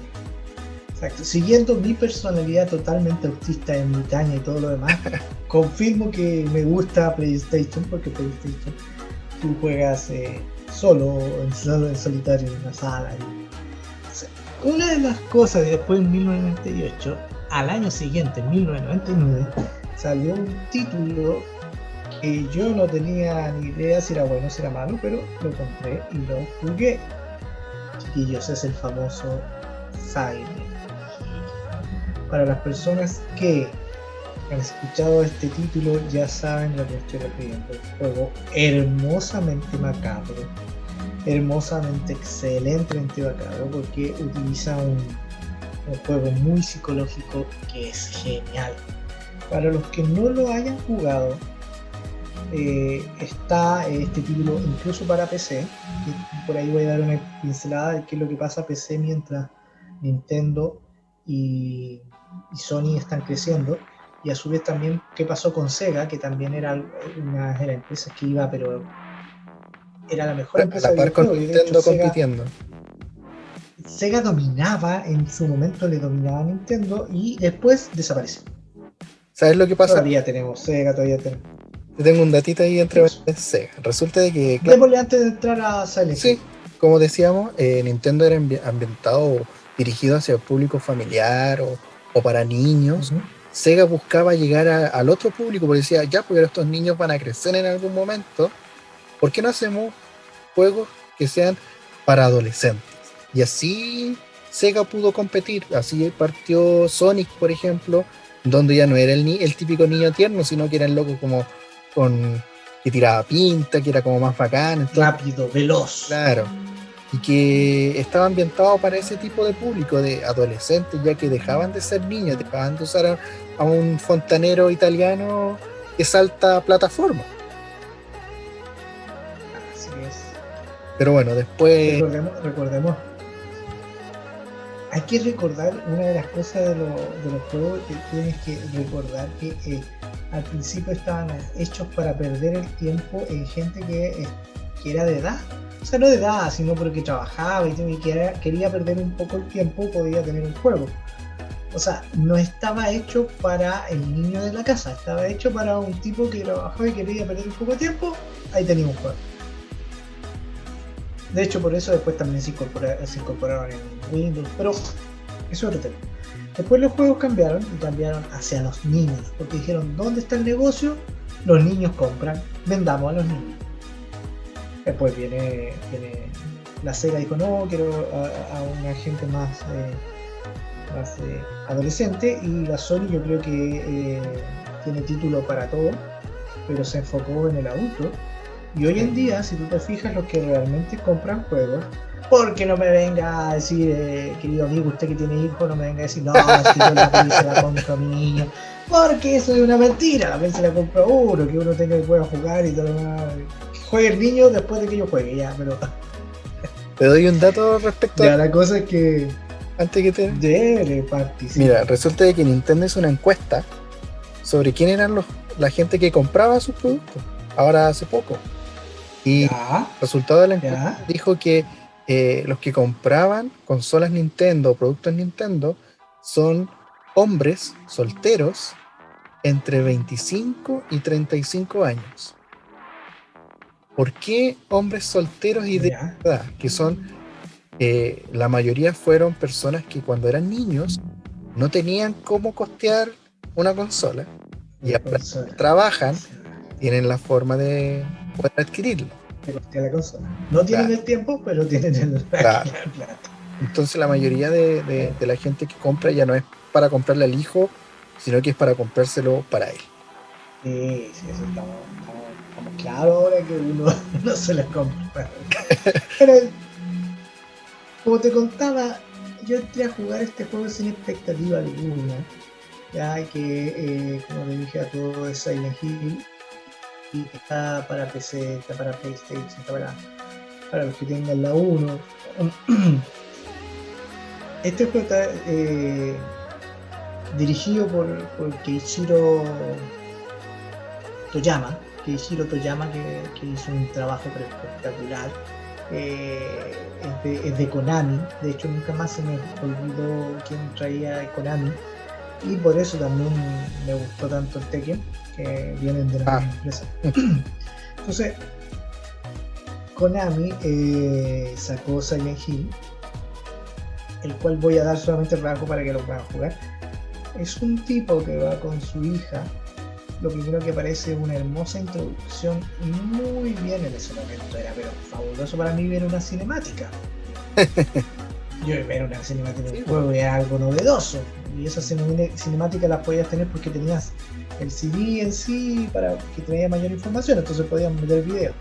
Exacto. Siguiendo mi personalidad totalmente autista, ermitaña y todo lo demás, confirmo que me gusta PlayStation porque PlayStation tú juegas solo en solitario en una sala. O sea, una de las cosas, después en 1998, al año siguiente, en 1999, salió un título que yo no tenía ni idea si era bueno o si era malo, pero lo compré y lo jugué. Chiquillos, es el famoso Silent. Para las personas que han escuchado este título ya saben lo que estoy refiriendo. Un juego hermosamente macabro, hermosamente excelentemente macabro, porque utiliza un juego muy psicológico que es genial. Para los que no lo hayan jugado, está este título incluso para PC. Y por ahí voy a dar una pincelada de qué es lo que pasa a PC mientras Nintendo y Sony están creciendo, y a su vez también qué pasó con Sega, que también era una de las empresas que iba, pero era la mejor A empresa la de par con videojuegos, y de hecho Nintendo compitiendo. Sega dominaba, en su momento le dominaba a Nintendo y después desapareció. ¿Sabes lo que pasa? Todavía tenemos Sega, todavía tenemos. Yo tengo un datito ahí entre Eso. Sega. Resulta de que, claro, Démosle antes de entrar a Silent Hill. sí, como decíamos, Nintendo era ambientado, dirigido hacia el público familiar o para niños. Sega buscaba llegar al otro público porque decía, ya, porque estos niños van a crecer en algún momento, ¿por qué no hacemos juegos que sean para adolescentes? Y así Sega pudo competir. Así partió Sonic, por ejemplo, donde ya no era el típico niño tierno, sino que era el loco como con que tiraba pinta, que era como más bacán. Entonces, Rápido, veloz. claro, y que estaba ambientado para ese tipo de público, de adolescentes, ya que dejaban de ser niños, dejaban de usar a un fontanero italiano que salta plataforma. Así es. Pero bueno, después, Recordemos. Hay que recordar una de las cosas de los juegos que tienes que recordar que al principio estaban hechos para perder el tiempo en gente que era de edad. O sea, no de edad, sino porque trabajaba y quería perder un poco el tiempo, podía tener un juego. O sea, no estaba hecho para el niño de la casa, estaba hecho para un tipo que trabajaba y quería perder un poco de tiempo, ahí tenía un juego. De hecho, por eso después también se incorporaron en Windows, pero eso es otro tema. Después los juegos cambiaron y cambiaron hacia los niños, porque dijeron, ¿dónde está el negocio? Los niños compran, vendamos a los niños. Después viene la Sega dijo, no, quiero a una gente más adolescente, y la Sony yo creo que tiene título para todo, pero se enfocó en el adulto. Y hoy en día, si tú te fijas, los que realmente compran juegos, porque no me venga a decir, querido amigo, usted que tiene hijos, no me venga a decir, no, es que yo la Play se la compro a mi niño, porque eso es una mentira. La Play se la compro a uno, que uno tenga que pueda jugar y todo lo demás. Que juegue el niño después de que yo juegue, ya, pero te doy un dato respecto ya, la cosa es que antes que te... debe participar. Mira, resulta de que Nintendo hizo una encuesta sobre quién eran la gente que compraba sus productos, ahora hace poco. Y Ya, el resultado de la encuesta ya. dijo que los que compraban consolas Nintendo o productos Nintendo son hombres solteros entre 25 y 35 años. ¿por qué hombres solteros y de Ya. edad? Que son, la mayoría fueron personas que cuando eran niños no tenían cómo costear una consola y Una ahora consola. trabajan, Sí, tienen la forma de poder adquirirlo. te costea la consola. No tienen Claro, el tiempo, pero tienen claro. la plata. Entonces la mayoría de la gente que compra ya no es para comprarle al hijo, sino que es para comprárselo para él. Sí, sí, eso estamos claros ahora que uno no se la compra. Pero, como te contaba, yo entré a jugar este juego sin expectativa alguna. Ya que, como le dije a todo, es Silent Hill y que está para PC, está para PlayStation, está para los que tengan la uno. Este juego está dirigido por Toyama, Keishiro Toyama, que hizo un trabajo espectacular. Es de Konami, de hecho nunca más se me olvidó quién traía Konami, y por eso también me gustó tanto el Tekken, que vienen de la Ah, misma empresa. Entonces, Konami sacó Silent Hill, el cual voy a dar solamente el rasgo para que lo puedan jugar. Es un tipo que va con su hija. Lo primero que aparece es una hermosa introducción, muy bien en ese momento, era pero fabuloso para mí ver una cinemática. Yo ver una cinemática en el juego era algo novedoso, y esas cinemáticas las podías tener porque tenías el CD en sí para que traía mayor información, entonces podías meter video.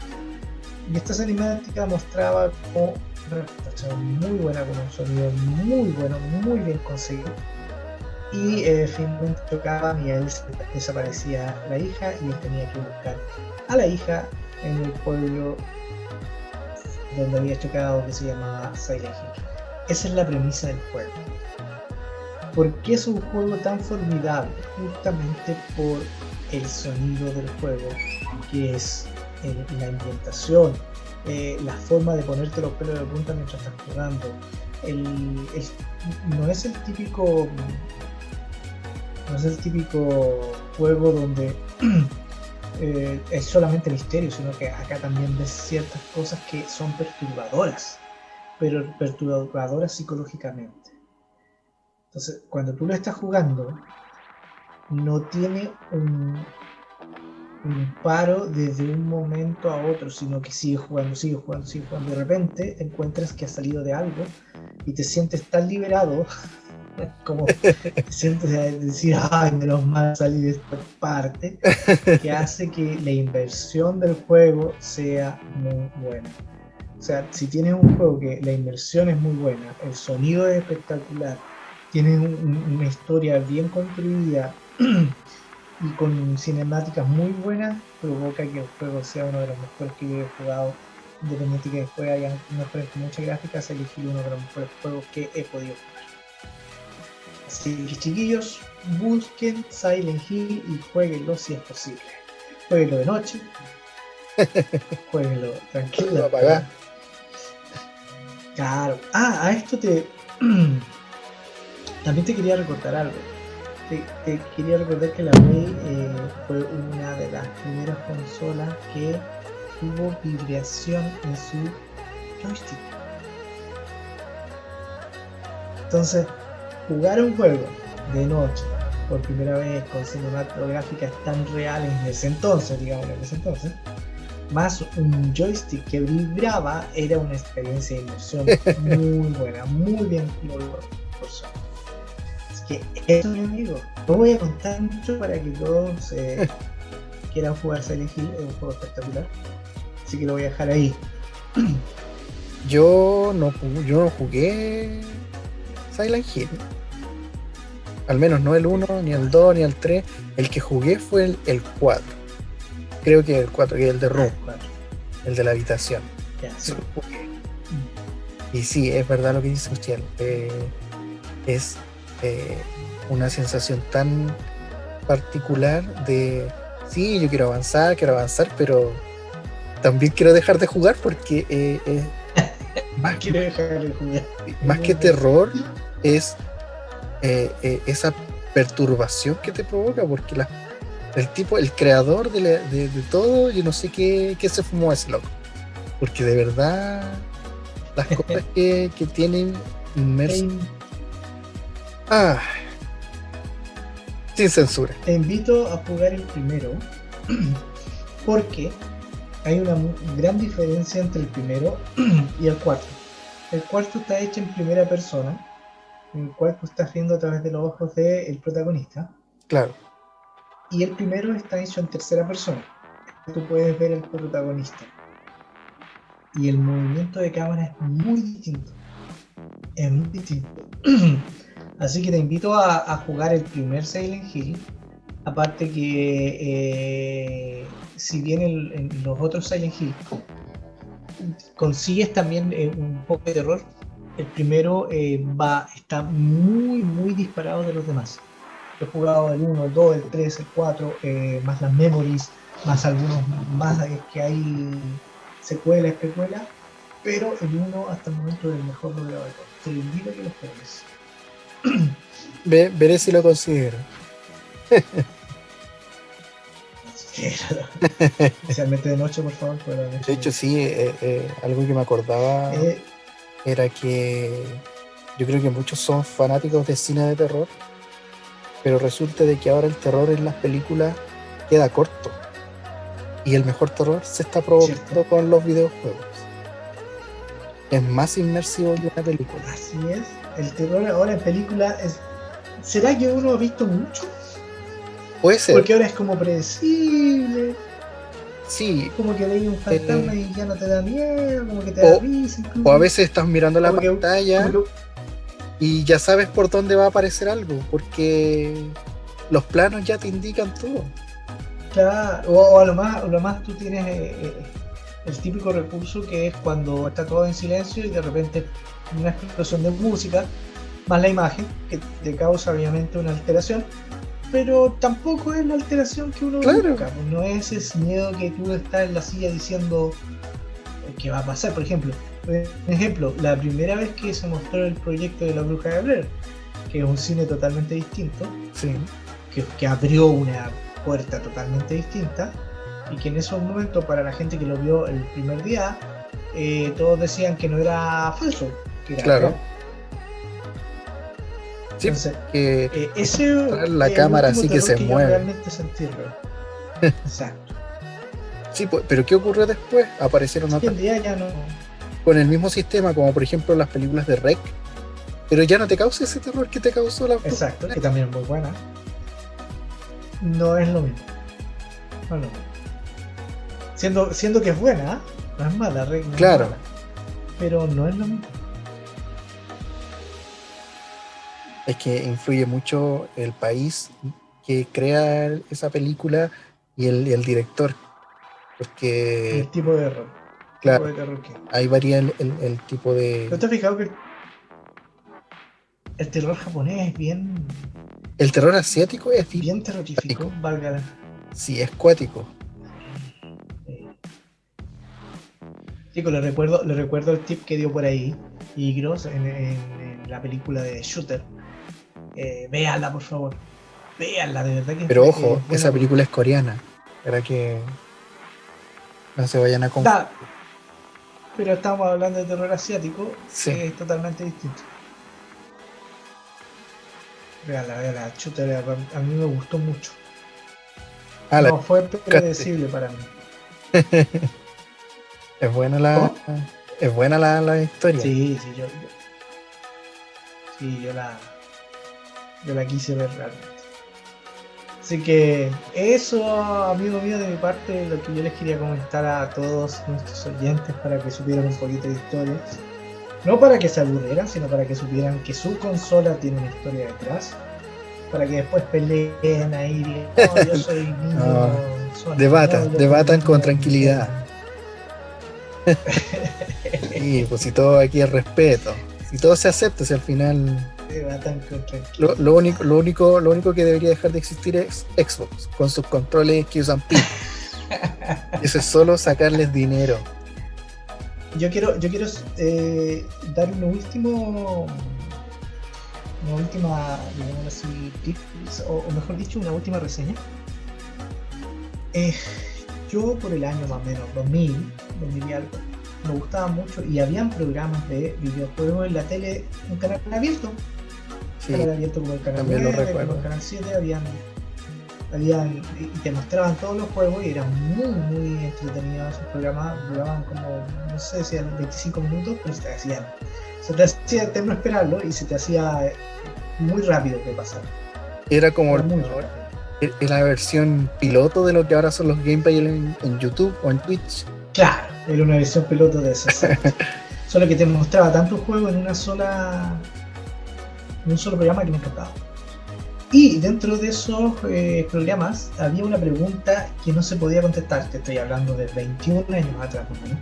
Y esta cinemática mostraba como una presentación muy buena, con un sonido muy bueno, muy bien conseguido. Y finalmente chocaban y a él desaparecía la hija y él tenía que buscar a la hija en el pueblo donde había chocado, que se llamaba Silent Hill. Esa es la premisa del juego. ¿Por qué es un juego tan formidable? Justamente por el sonido del juego, que es la ambientación, la forma de ponerte los pelos de punta mientras estás jugando. No es el típico juego donde es solamente misterio, sino que acá también ves ciertas cosas que son perturbadoras, pero perturbadoras psicológicamente. Entonces, cuando tú lo estás jugando, no tiene un paro desde un momento a otro, sino que sigue jugando. De repente encuentras que has salido de algo y te sientes tan liberado como sientes decir, ay, menos mal salí de esta parte, que hace que la inversión del juego sea muy buena. O sea, si tienes un juego que la inversión es muy buena, el sonido es espectacular, tienes una historia bien construida y con cinemáticas muy buenas, provoca que el juego sea uno de los mejores que yo he jugado. Independiente que después haya mejores con muchas gráficas, elegí uno de los mejores juegos que he podido jugar. Así que, chiquillos, busquen Silent Hill y jueguenlo si es posible. Jueguenlo de noche, jueguenlo tranquilo. Claro. A esto también te quería recordar algo. Te quería recordar que la Wii fue una de las primeras consolas que tuvo vibración en su joystick. Entonces, jugar un juego de noche por primera vez con cinematográficas tan reales en ese entonces, más un joystick que vibraba, era una experiencia de inmersión muy buena, muy bien proporcionada. Así que eso, mi amigo, no voy a contar mucho para que todos quieran jugar Silent Hill, es un juego espectacular, así que lo voy a dejar ahí. Yo no jugué Silent Hill. Al menos no el 1, ni el 2, ni el 3. El que jugué fue el 4. Creo que el 4, que es el de Room, el de la habitación. Ya, sí. Y sí, es verdad lo que dice Uchiel. Es una sensación tan particular de, sí, yo quiero avanzar, pero también quiero dejar de jugar porque más que terror es esa perturbación que te provoca, porque El tipo, el creador de todo, yo no sé qué se fumó ese loco. Porque de verdad, las cosas que tienen inmerso. Te, Ah, sin censura. te invito a jugar el primero porque hay una gran diferencia entre el primero y el cuarto. El cuarto está hecho en primera persona, en el cual tú estás viendo a través de los ojos del protagonista, Claro. y el primero está hecho en tercera persona. Tú puedes ver al protagonista. Y el movimiento de cámara es muy distinto. Es muy distinto. Así que te invito a jugar el primer Silent Hill. Aparte que si bien en los otros Silent Hill consigues también un poco de terror, el primero está muy disparado de los demás. He jugado el 1, el 2, el 3, el 4, más las memories, más algunos más que hay secuelas, precuelas, pero el 1 hasta el momento es el mejor logrado de todos. Te invito a que lo juegues. Veré si lo considero. Especialmente de noche, por favor. De hecho, sí, algo que me acordaba era que yo creo que muchos son fanáticos de cine de terror, pero resulta de que ahora el terror en las películas queda corto. Y el mejor terror se está provocando con los videojuegos. Es más inmersivo que una película. Así es. El terror ahora en película es... ¿Será que uno ha visto mucho? Puede ser. Porque ahora es como predecible. Sí. Como que veis un fantasma y ya no te da miedo, como que te da risa. O a veces estás mirando la pantalla y ya sabes por dónde va a aparecer algo, porque los planos ya te indican todo. Claro, o a lo más tú tienes el típico recurso que es cuando está todo en silencio y de repente una explosión de música, más la imagen, que te causa obviamente una alteración, pero tampoco es la alteración que uno busca, no es ese miedo que tú estás en la silla diciendo qué va a pasar. Por ejemplo, la primera vez que se mostró el proyecto de La Bruja de Blair, que es un cine totalmente distinto, sí, que abrió una puerta totalmente distinta, y que en esos momentos, para la gente que lo vio el primer día, todos decían que no era falso, que era real. Sí, entonces, ese la cámara así que se mueve. Realmente sentirlo. Exacto. Sí, pero ¿qué ocurrió después? Aparecieron otras. Hoy en día ya no. Con el mismo sistema, como por ejemplo las películas de REC, pero ya no te causa ese terror que te causó la. Exacto, que también es muy buena. No es lo mismo. No es lo mismo. Siendo que es buena, no es mala, REC no claro. Es mala, pero no es lo mismo. Es que influye mucho el país que crea esa película y el director, porque y el tipo de error. Claro, tipo de terror que ahí varía el tipo de. ¿No te has fijado que el terror japonés es bien... El terror asiático es bien terrorífico, valga. Sí, es cuático. Chicos, le recuerdo el tip que dio por ahí Igros en la película de Shooter. Véanla, por favor. Véanla, de verdad que. Pero ojo, esa película es coreana. Para que no se vayan a confundir. Pero estamos hablando de terror asiático, sí. Que es totalmente distinto. Véanla, Shooter, a mí me gustó mucho. No fue predecible para mí. Es buena la historia. Sí, yo la quise ver realmente. Así que eso, amigo mío, de mi parte, lo que yo les quería comentar a todos nuestros oyentes para que supieran un poquito de historia. No para que se aburrieran, sino para que supieran que su consola tiene una historia detrás. Para que después peleen ahí y digan, no, yo soy niño. Debatan con tranquilidad. Sí, pues si todo aquí es respeto, si todo se acepta, si al final lo único que debería dejar de existir es Xbox con sus controles que usan pin. Eso es solo sacarles dinero. Yo quiero dar una última, digamos así, tips, o mejor dicho, una última reseña Yo por el año más o menos 2000 y algo, me gustaba mucho y habían programas de videojuegos en la tele, un canal abierto. Sí, Canal abierto como el canal también lo 9, recuerdo. como el canal 7, habían y te mostraban todos los juegos y eran muy entretenidos esos programas. Duraban como, no sé si eran 25 minutos, pero se te hacía eterno esperarlo y se te hacía muy rápido de pasar. Era como Era muy rápido. la versión piloto de lo que ahora son los gameplays en YouTube o en Twitch. Claro, era una versión piloto de eso. Solo que te mostraba tantos juegos en un solo programa que me encantaba. Y dentro de esos programas había una pregunta que no se podía contestar. Te estoy hablando de 21 años atrás, ¿no?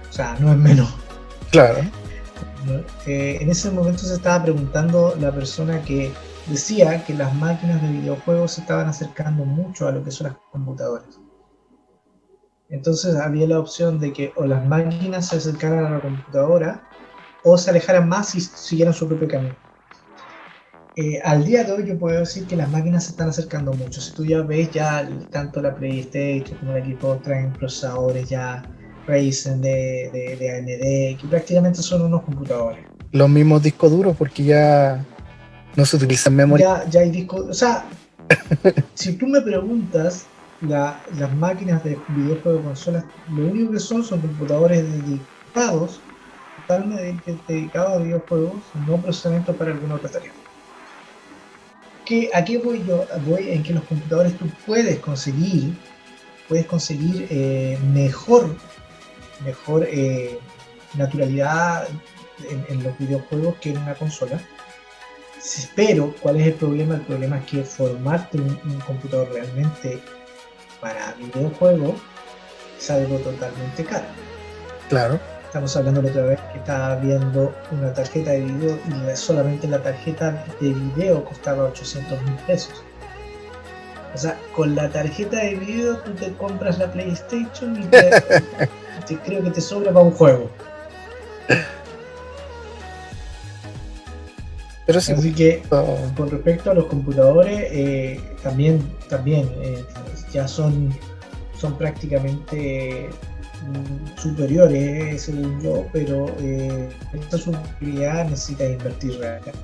O sea, no es menos. Claro. En ese momento se estaba preguntando la persona que decía que las máquinas de videojuegos se estaban acercando mucho a lo que son las computadoras. Entonces había la opción de que o las máquinas se acercaran a la computadora o se alejaran más y siguieran su propio camino. Al día de hoy yo puedo decir que las máquinas se están acercando mucho. Si tú ya ves, ya tanto la PlayStation como el equipo traen procesadores ya Ryzen de AMD, que prácticamente son unos computadores. Los mismos discos duros, porque ya no se utilizan memoria. Ya hay discos, o sea, si tú me preguntas, las máquinas de videojuegos consolas, lo único que son computadores dedicados, totalmente dedicados a videojuegos, no procesamiento para alguna otra tarea. ¿A qué voy yo? Voy en que los computadores tú puedes conseguir mejor naturalidad en los videojuegos que en una consola. Pero, ¿cuál es el problema? El problema es que formarte un computador realmente para videojuegos es algo totalmente caro. Claro. Estamos hablando la otra vez que estaba viendo una tarjeta de video y solamente la tarjeta de video costaba 800,000 pesos. O sea, con la tarjeta de video tú te compras la PlayStation y creo que te sobra para un juego. Pero sí, así que con respecto a los computadores, también ya son prácticamente superiores, según yo, pero esta superioridad necesita invertir realmente.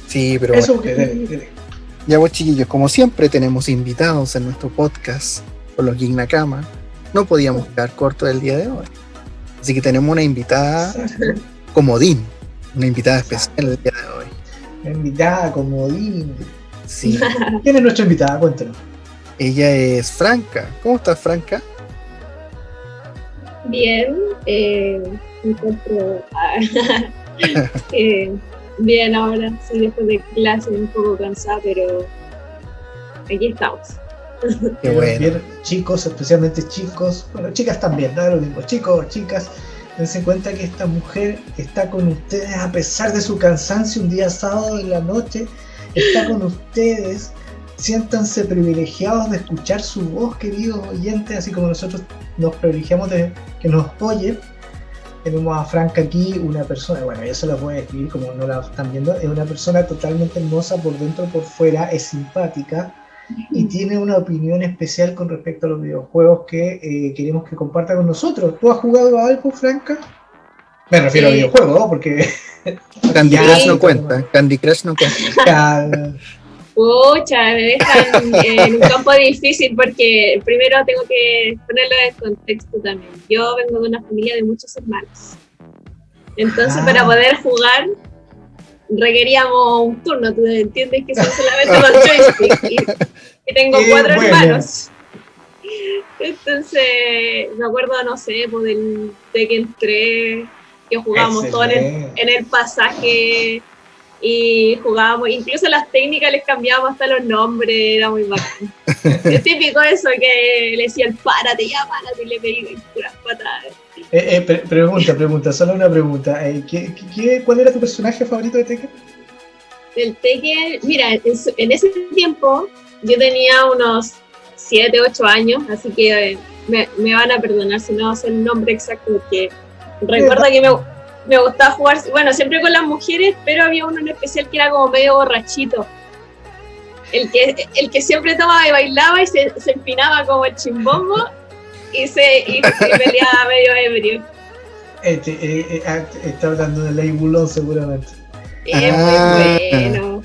Sí, pero eso bueno. Ya vos, chiquillos, como siempre tenemos invitados en nuestro podcast con los Geek Nakama, no podíamos quedar cortos el día de hoy. Así que tenemos una invitada comodín, una invitada especial el día de hoy. Una invitada comodín. Sí. ¿Quién es nuestra invitada? Cuéntanos. Ella es Franca. ¿Cómo estás, Franca? Bien, me encuentro bien ahora, sí, después de clase un poco cansada, pero aquí estamos. Qué bueno. Bien, chicos, especialmente chicos, bueno, chicas también, da lo mismo, chicos, chicas, dense cuenta que esta mujer está con ustedes a pesar de su cansancio un día sábado en la noche, está con ustedes. Siéntanse privilegiados de escuchar su voz, queridos oyentes, así como nosotros nos privilegiamos de que nos oyen. Tenemos a Franca aquí, una persona, bueno, yo se la voy a describir como no la están viendo, es una persona totalmente hermosa por dentro, por fuera, es simpática y tiene una opinión especial con respecto a los videojuegos que queremos que comparta con nosotros. ¿Tú has jugado a algo, Franca? Me refiero a videojuegos, ¿no? Porque Candy Crush no cuenta, Candy Crush no cuenta. Pucha, me dejan en un campo difícil porque primero tengo que ponerlo en contexto también. Yo vengo de una familia de muchos hermanos. Entonces, para poder jugar, requeríamos un turno. Tú entiendes que son solamente dos joysticks y tengo 4 hermanos. Entonces, me acuerdo, no sé, pues del Tekken 3, que jugábamos todos en el pasaje. Y jugábamos, incluso las técnicas les cambiábamos hasta los nombres, era muy bacán. Es típico eso, que le decían párate, y le pegué puras patadas. Pregunta, solo una pregunta. ¿Cuál era tu personaje favorito de Tekken? Del Tekken, mira, en ese tiempo yo tenía unos 7, 8 años, así que me van a perdonar si no sé el nombre exacto, porque recuerdo que me gustaba jugar, bueno, siempre con las mujeres, pero había uno en especial que era como medio borrachito. el que siempre tomaba y bailaba y se empinaba como el chimbombo y peleaba medio ebrio. Está hablando de Ley Bulón seguramente. Es muy bueno.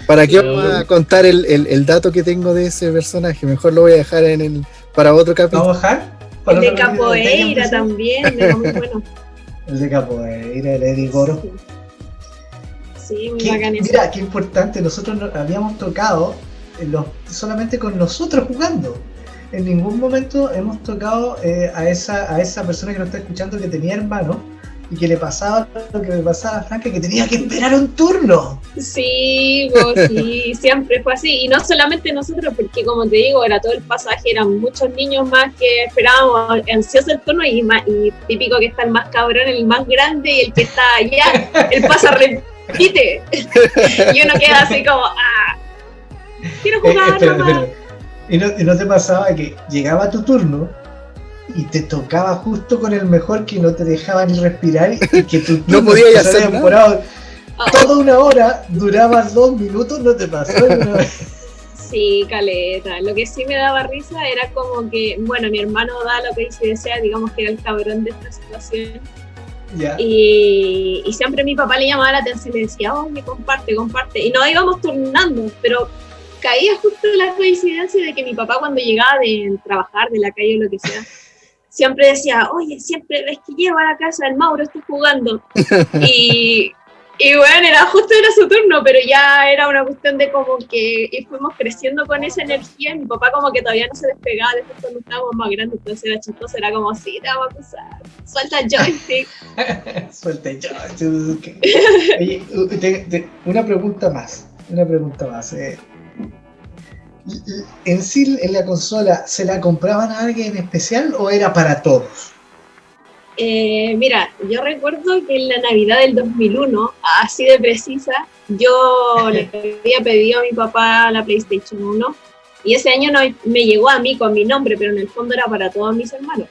¿Para qué vamos a contar el dato que tengo de ese personaje? Mejor lo voy a dejar para otro capítulo. ¿Vamos a dejar? El de capoeira también, era muy bueno. El de capoeira, el Eddie Goro. Sí, muy bacán. Mira, qué importante, nosotros habíamos tocado solamente con nosotros jugando. En ningún momento hemos tocado a esa persona que nos está escuchando que tenía hermano y que le pasaba lo que me pasaba a Franca, que tenía que esperar un turno. Sí, sí, siempre fue así. Y no solamente nosotros, porque como te digo, era todo el pasaje, eran muchos niños más que esperábamos ansiosos el turno y típico que está el más cabrón, el más grande y el que está allá, el pasa repite. Y uno queda así como, quiero jugar nomás. ¿Y no te pasaba que llegaba tu turno y te tocaba justo con el mejor que no te dejaba ni respirar y que tu turno no podía hacer nada? Toda una hora, duraba 2 minutos, ¿no te pasó una vez? Sí, caleta. Lo que sí me daba risa era como que, bueno, mi hermano da lo que dice y desea, digamos que era el cabrón de esta situación. Yeah. Y siempre mi papá le llamaba la atención y le decía, oye, comparte. Y nos íbamos turnando, pero caía justo la coincidencia de que mi papá cuando llegaba de trabajar, de la calle o lo que sea, siempre decía, oye, siempre ves que llego a la casa del Mauro, estoy jugando. y bueno, era su turno, pero ya era una cuestión de como que fuimos creciendo con esa energía y mi papá como que todavía no se despegaba de esto cuando estábamos más grandes, entonces era chistoso, era como, sí, te vamos a acusar, suelta el joystick. Suelta el joystick. Oye, una pregunta más. ¿En sí, en la consola, se la compraban a alguien en especial o era para todos? Mira, yo recuerdo que en la Navidad del 2001, así de precisa, yo le había pedido a mi papá la PlayStation 1 y ese año me llegó a mí con mi nombre, pero en el fondo era para todos mis hermanos.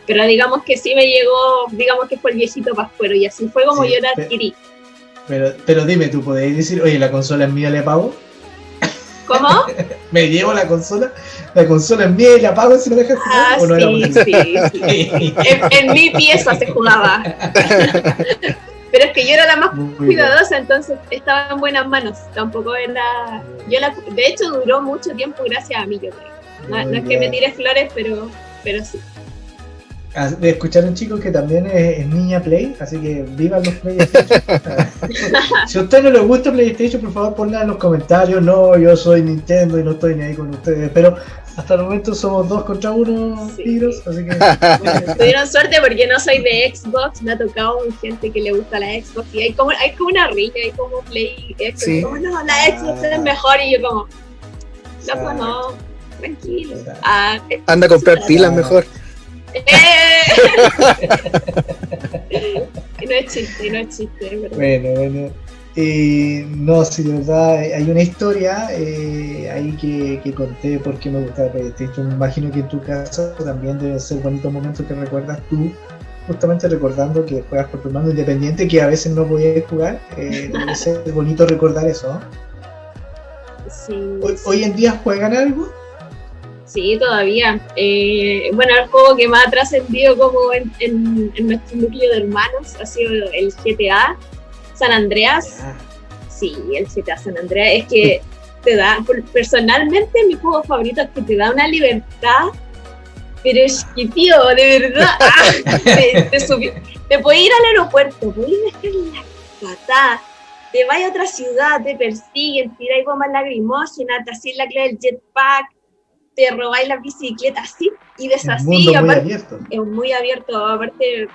Pero digamos que sí me llegó, digamos que fue el viejito pascuero y así fue como yo la adquirí. Pero dime, ¿tú podés decir, oye, la consola es mía, le pago? ¿Cómo? ¿Me llevo la consola es mía y la pago si no dejas jugar? ¿O no sí. En mi pieza se jugaba. Pero es que yo era la más cuidadosa, entonces estaba en buenas manos. Tampoco era... de hecho, duró mucho tiempo gracias a mí, yo creo. No es que me tire flores, pero sí. Escucharon, chicos, que también es niña Play, así que vivan los PlayStation. Si a usted no le gusta PlayStation, por favor ponla en los comentarios. No, yo soy Nintendo y no estoy ni ahí con ustedes, pero hasta el momento somos 2 contra 1 tiros, así que... Tuvieron suerte porque no soy de Xbox, me ha tocado gente que le gusta la Xbox y hay como una riña, hay como Play Xbox, sí. Como no, la Xbox es mejor y yo como, loco, no, tranquilo. Anda a comprar pilas mejor. No es chiste, ¿verdad? Bueno. No, sí, de verdad, hay una historia ahí que conté por qué me gustaba PlayStation. Me imagino que en tu caso también deben ser bonitos momentos que recuerdas tú, justamente recordando que juegas por tu mando independiente, que a veces no podías jugar. Debe ser bonito recordar eso, ¿no? Sí. ¿Hoy en día juegan algo? Sí, todavía. Bueno, el juego que más ha trascendido como en nuestro núcleo de hermanos ha sido el GTA San Andreas. Sí, el GTA San Andreas. Es que te da, personalmente mi juego favorito es que te da una libertad, pero es que, tío, de verdad, te puedes ir al aeropuerto, puedes dejar la patada, te vas a otra ciudad, te persiguen, tiráis bombas lacrimógenas, te hacéis la clave del jetpack, te robáis la bicicleta así y desasí. Es muy abierto, aparte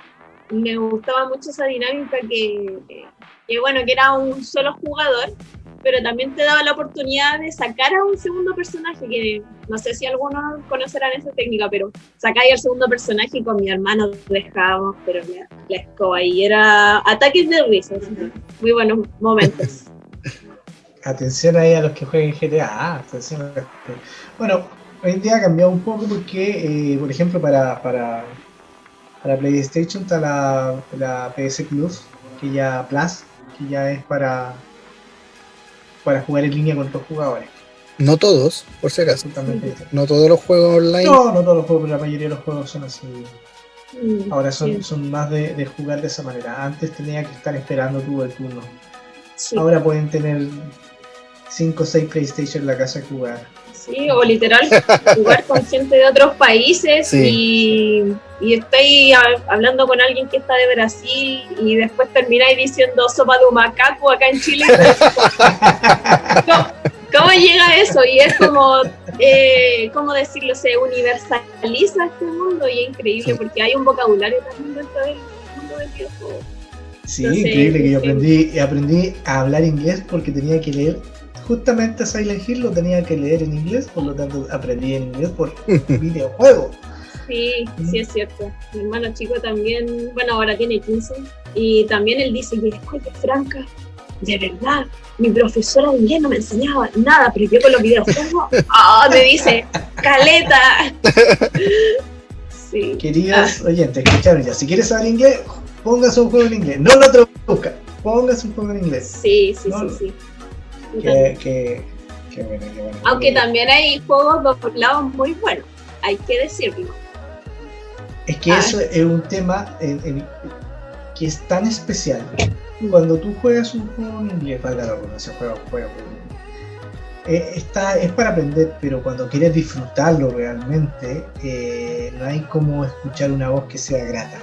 me gustaba mucho esa dinámica que bueno, que era un solo jugador, pero también te daba la oportunidad de sacar a un segundo personaje, que no sé si algunos conocerán esa técnica, pero sacáis al segundo personaje y con mi hermano dejábamos, pero la escoba, y era ataques de risas, muy buenos momentos. Atención ahí a los que jueguen GTA, atención. Bueno, hoy en día ha cambiado un poco porque, por ejemplo, para PlayStation está la PS Plus, que ya es para para jugar en línea con otros jugadores. No todos, por si acaso. Totalmente distinto. No todos los juegos online. No todos los juegos, pero la mayoría de los juegos son así. Ahora Sí. son más de jugar de esa manera. Antes tenía que estar esperando tú el turno. Sí. Ahora pueden tener 5 o 6 PlayStation en la casa y jugar. Sí, o literal jugar con gente de otros países Sí. y estáis hablando con alguien que está de Brasil y después termináis diciendo sopa de un macaco acá en Chile. ¿Cómo llega eso? Y es como, ¿cómo decirlo? Se universaliza este mundo y es increíble Sí. porque hay un vocabulario también dentro del mundo del videojuego. Sí, Entonces, increíble que yo sí. aprendí a hablar inglés porque tenía que leer. Justamente Silent Hill lo tenía que leer en inglés, por lo tanto aprendí en inglés por videojuego. Sí, sí es cierto. Mi hermano chico también, bueno, ahora tiene 15 y también él dice que oye, Franca, de verdad, mi profesora de inglés no me enseñaba nada, pero yo con los videojuegos, me dice, caleta. Sí. Queridos oyentes, escucharon ya. Si quieres saber inglés, póngase un juego en inglés. No lo traduzca, póngase un juego en inglés. Sí, sí, No, sí. Qué bueno, qué bueno. Aunque también hay juegos doblados muy buenos, hay que decirlo. Es que eso es un tema que es tan especial. Cuando tú juegas un juego en inglés, valga la redundancia, juego. Es para aprender, pero cuando quieres disfrutarlo realmente, no hay como escuchar una voz que sea grata.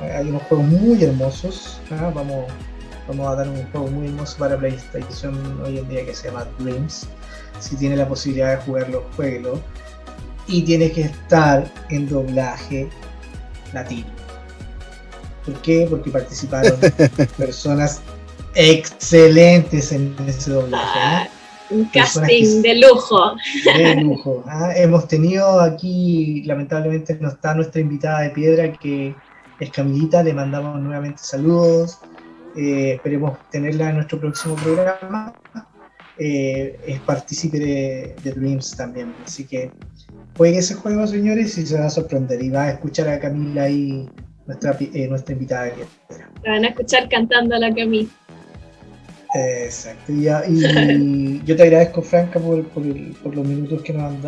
Hay unos juegos muy hermosos. Vamos a dar un juego muy hermoso para PlayStation hoy en día que se llama Dreams. Si tienes la posibilidad de jugarlo, jueguelo. Y tiene que estar en doblaje latino. ¿Por qué? Porque participaron personas excelentes en ese doblaje. Un casting de lujo. De lujo. Hemos tenido aquí, lamentablemente no está nuestra invitada de piedra, que es Camilita, le mandamos nuevamente saludos. Esperemos tenerla en nuestro próximo programa. Es partícipe de Dreams también, así que juegue ese juego, señores, y se va a sorprender y va a escuchar a Camila ahí, nuestra invitada de piedra. La van a escuchar cantando a la Camila. Exacto, y yo te agradezco, Franca, por los minutos que nos has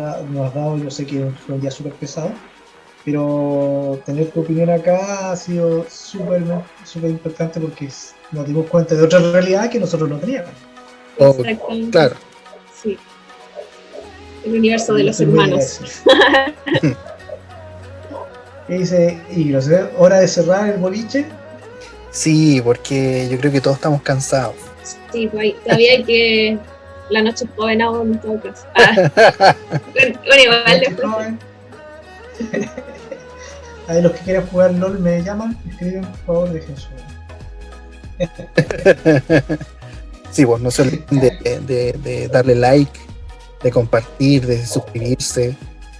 dado. Yo sé que fue un día súper pesado, pero tener tu opinión acá ha sido súper importante porque nos dimos cuenta de otra realidad que nosotros no teníamos. Exactamente. Claro. Sí. El universo de los hermanos. ¿Qué dice Igros? ¿Hora de cerrar el boliche? Sí, porque yo creo que todos estamos cansados. Sí, pues todavía hay que... La noche es joven aún en todo caso. Bueno, igual después. A los que quieran jugar LOL me llaman, escriben, por favor, dejen su... Sí, pues no se olviden de darle like, de compartir, de suscribirse,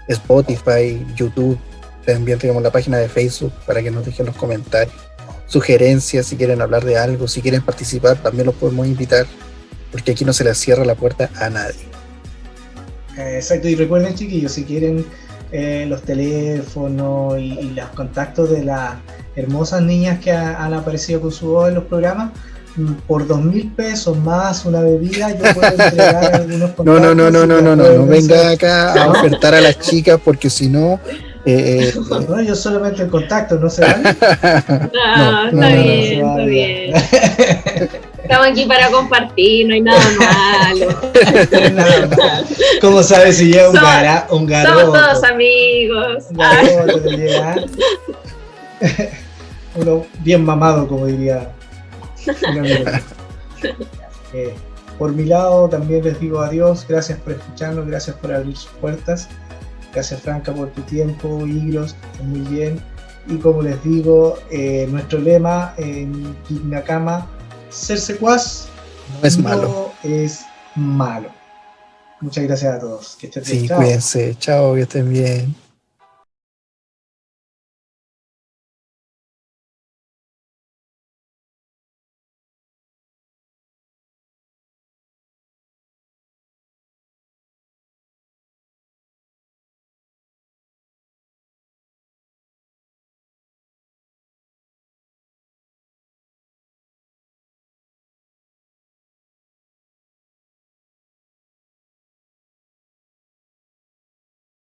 Spotify, YouTube, también tenemos la página de Facebook para que nos dejen los comentarios, sugerencias, si quieren hablar de algo, si quieren participar, también los podemos invitar, porque aquí no se les cierra la puerta a nadie. Exacto, y recuerden, chiquillos, si quieren los teléfonos y los contactos de las hermosas niñas que han aparecido con su voz en los programas, por 2.000 pesos más una bebida, yo puedo entregar algunos contactos. No venga acá a ofertar a las chicas, porque si no... No, yo solamente el contacto, ¿no se vale? Está bien. Estamos aquí para compartir, no hay nada malo. ¿Cómo sabes si llega un garoto? Somos todos amigos. Un garoto que llega. Uno bien mamado, como diría un amigo. Por mi lado también les digo adiós, gracias por escucharnos, gracias por abrir sus puertas, gracias Franca por tu tiempo, Igros, muy bien, y como les digo, nuestro lema en Nakama, ser secuaz no es malo. Es malo. Muchas gracias a todos, que estén bien. Sí, cuídense, chao, que estén bien.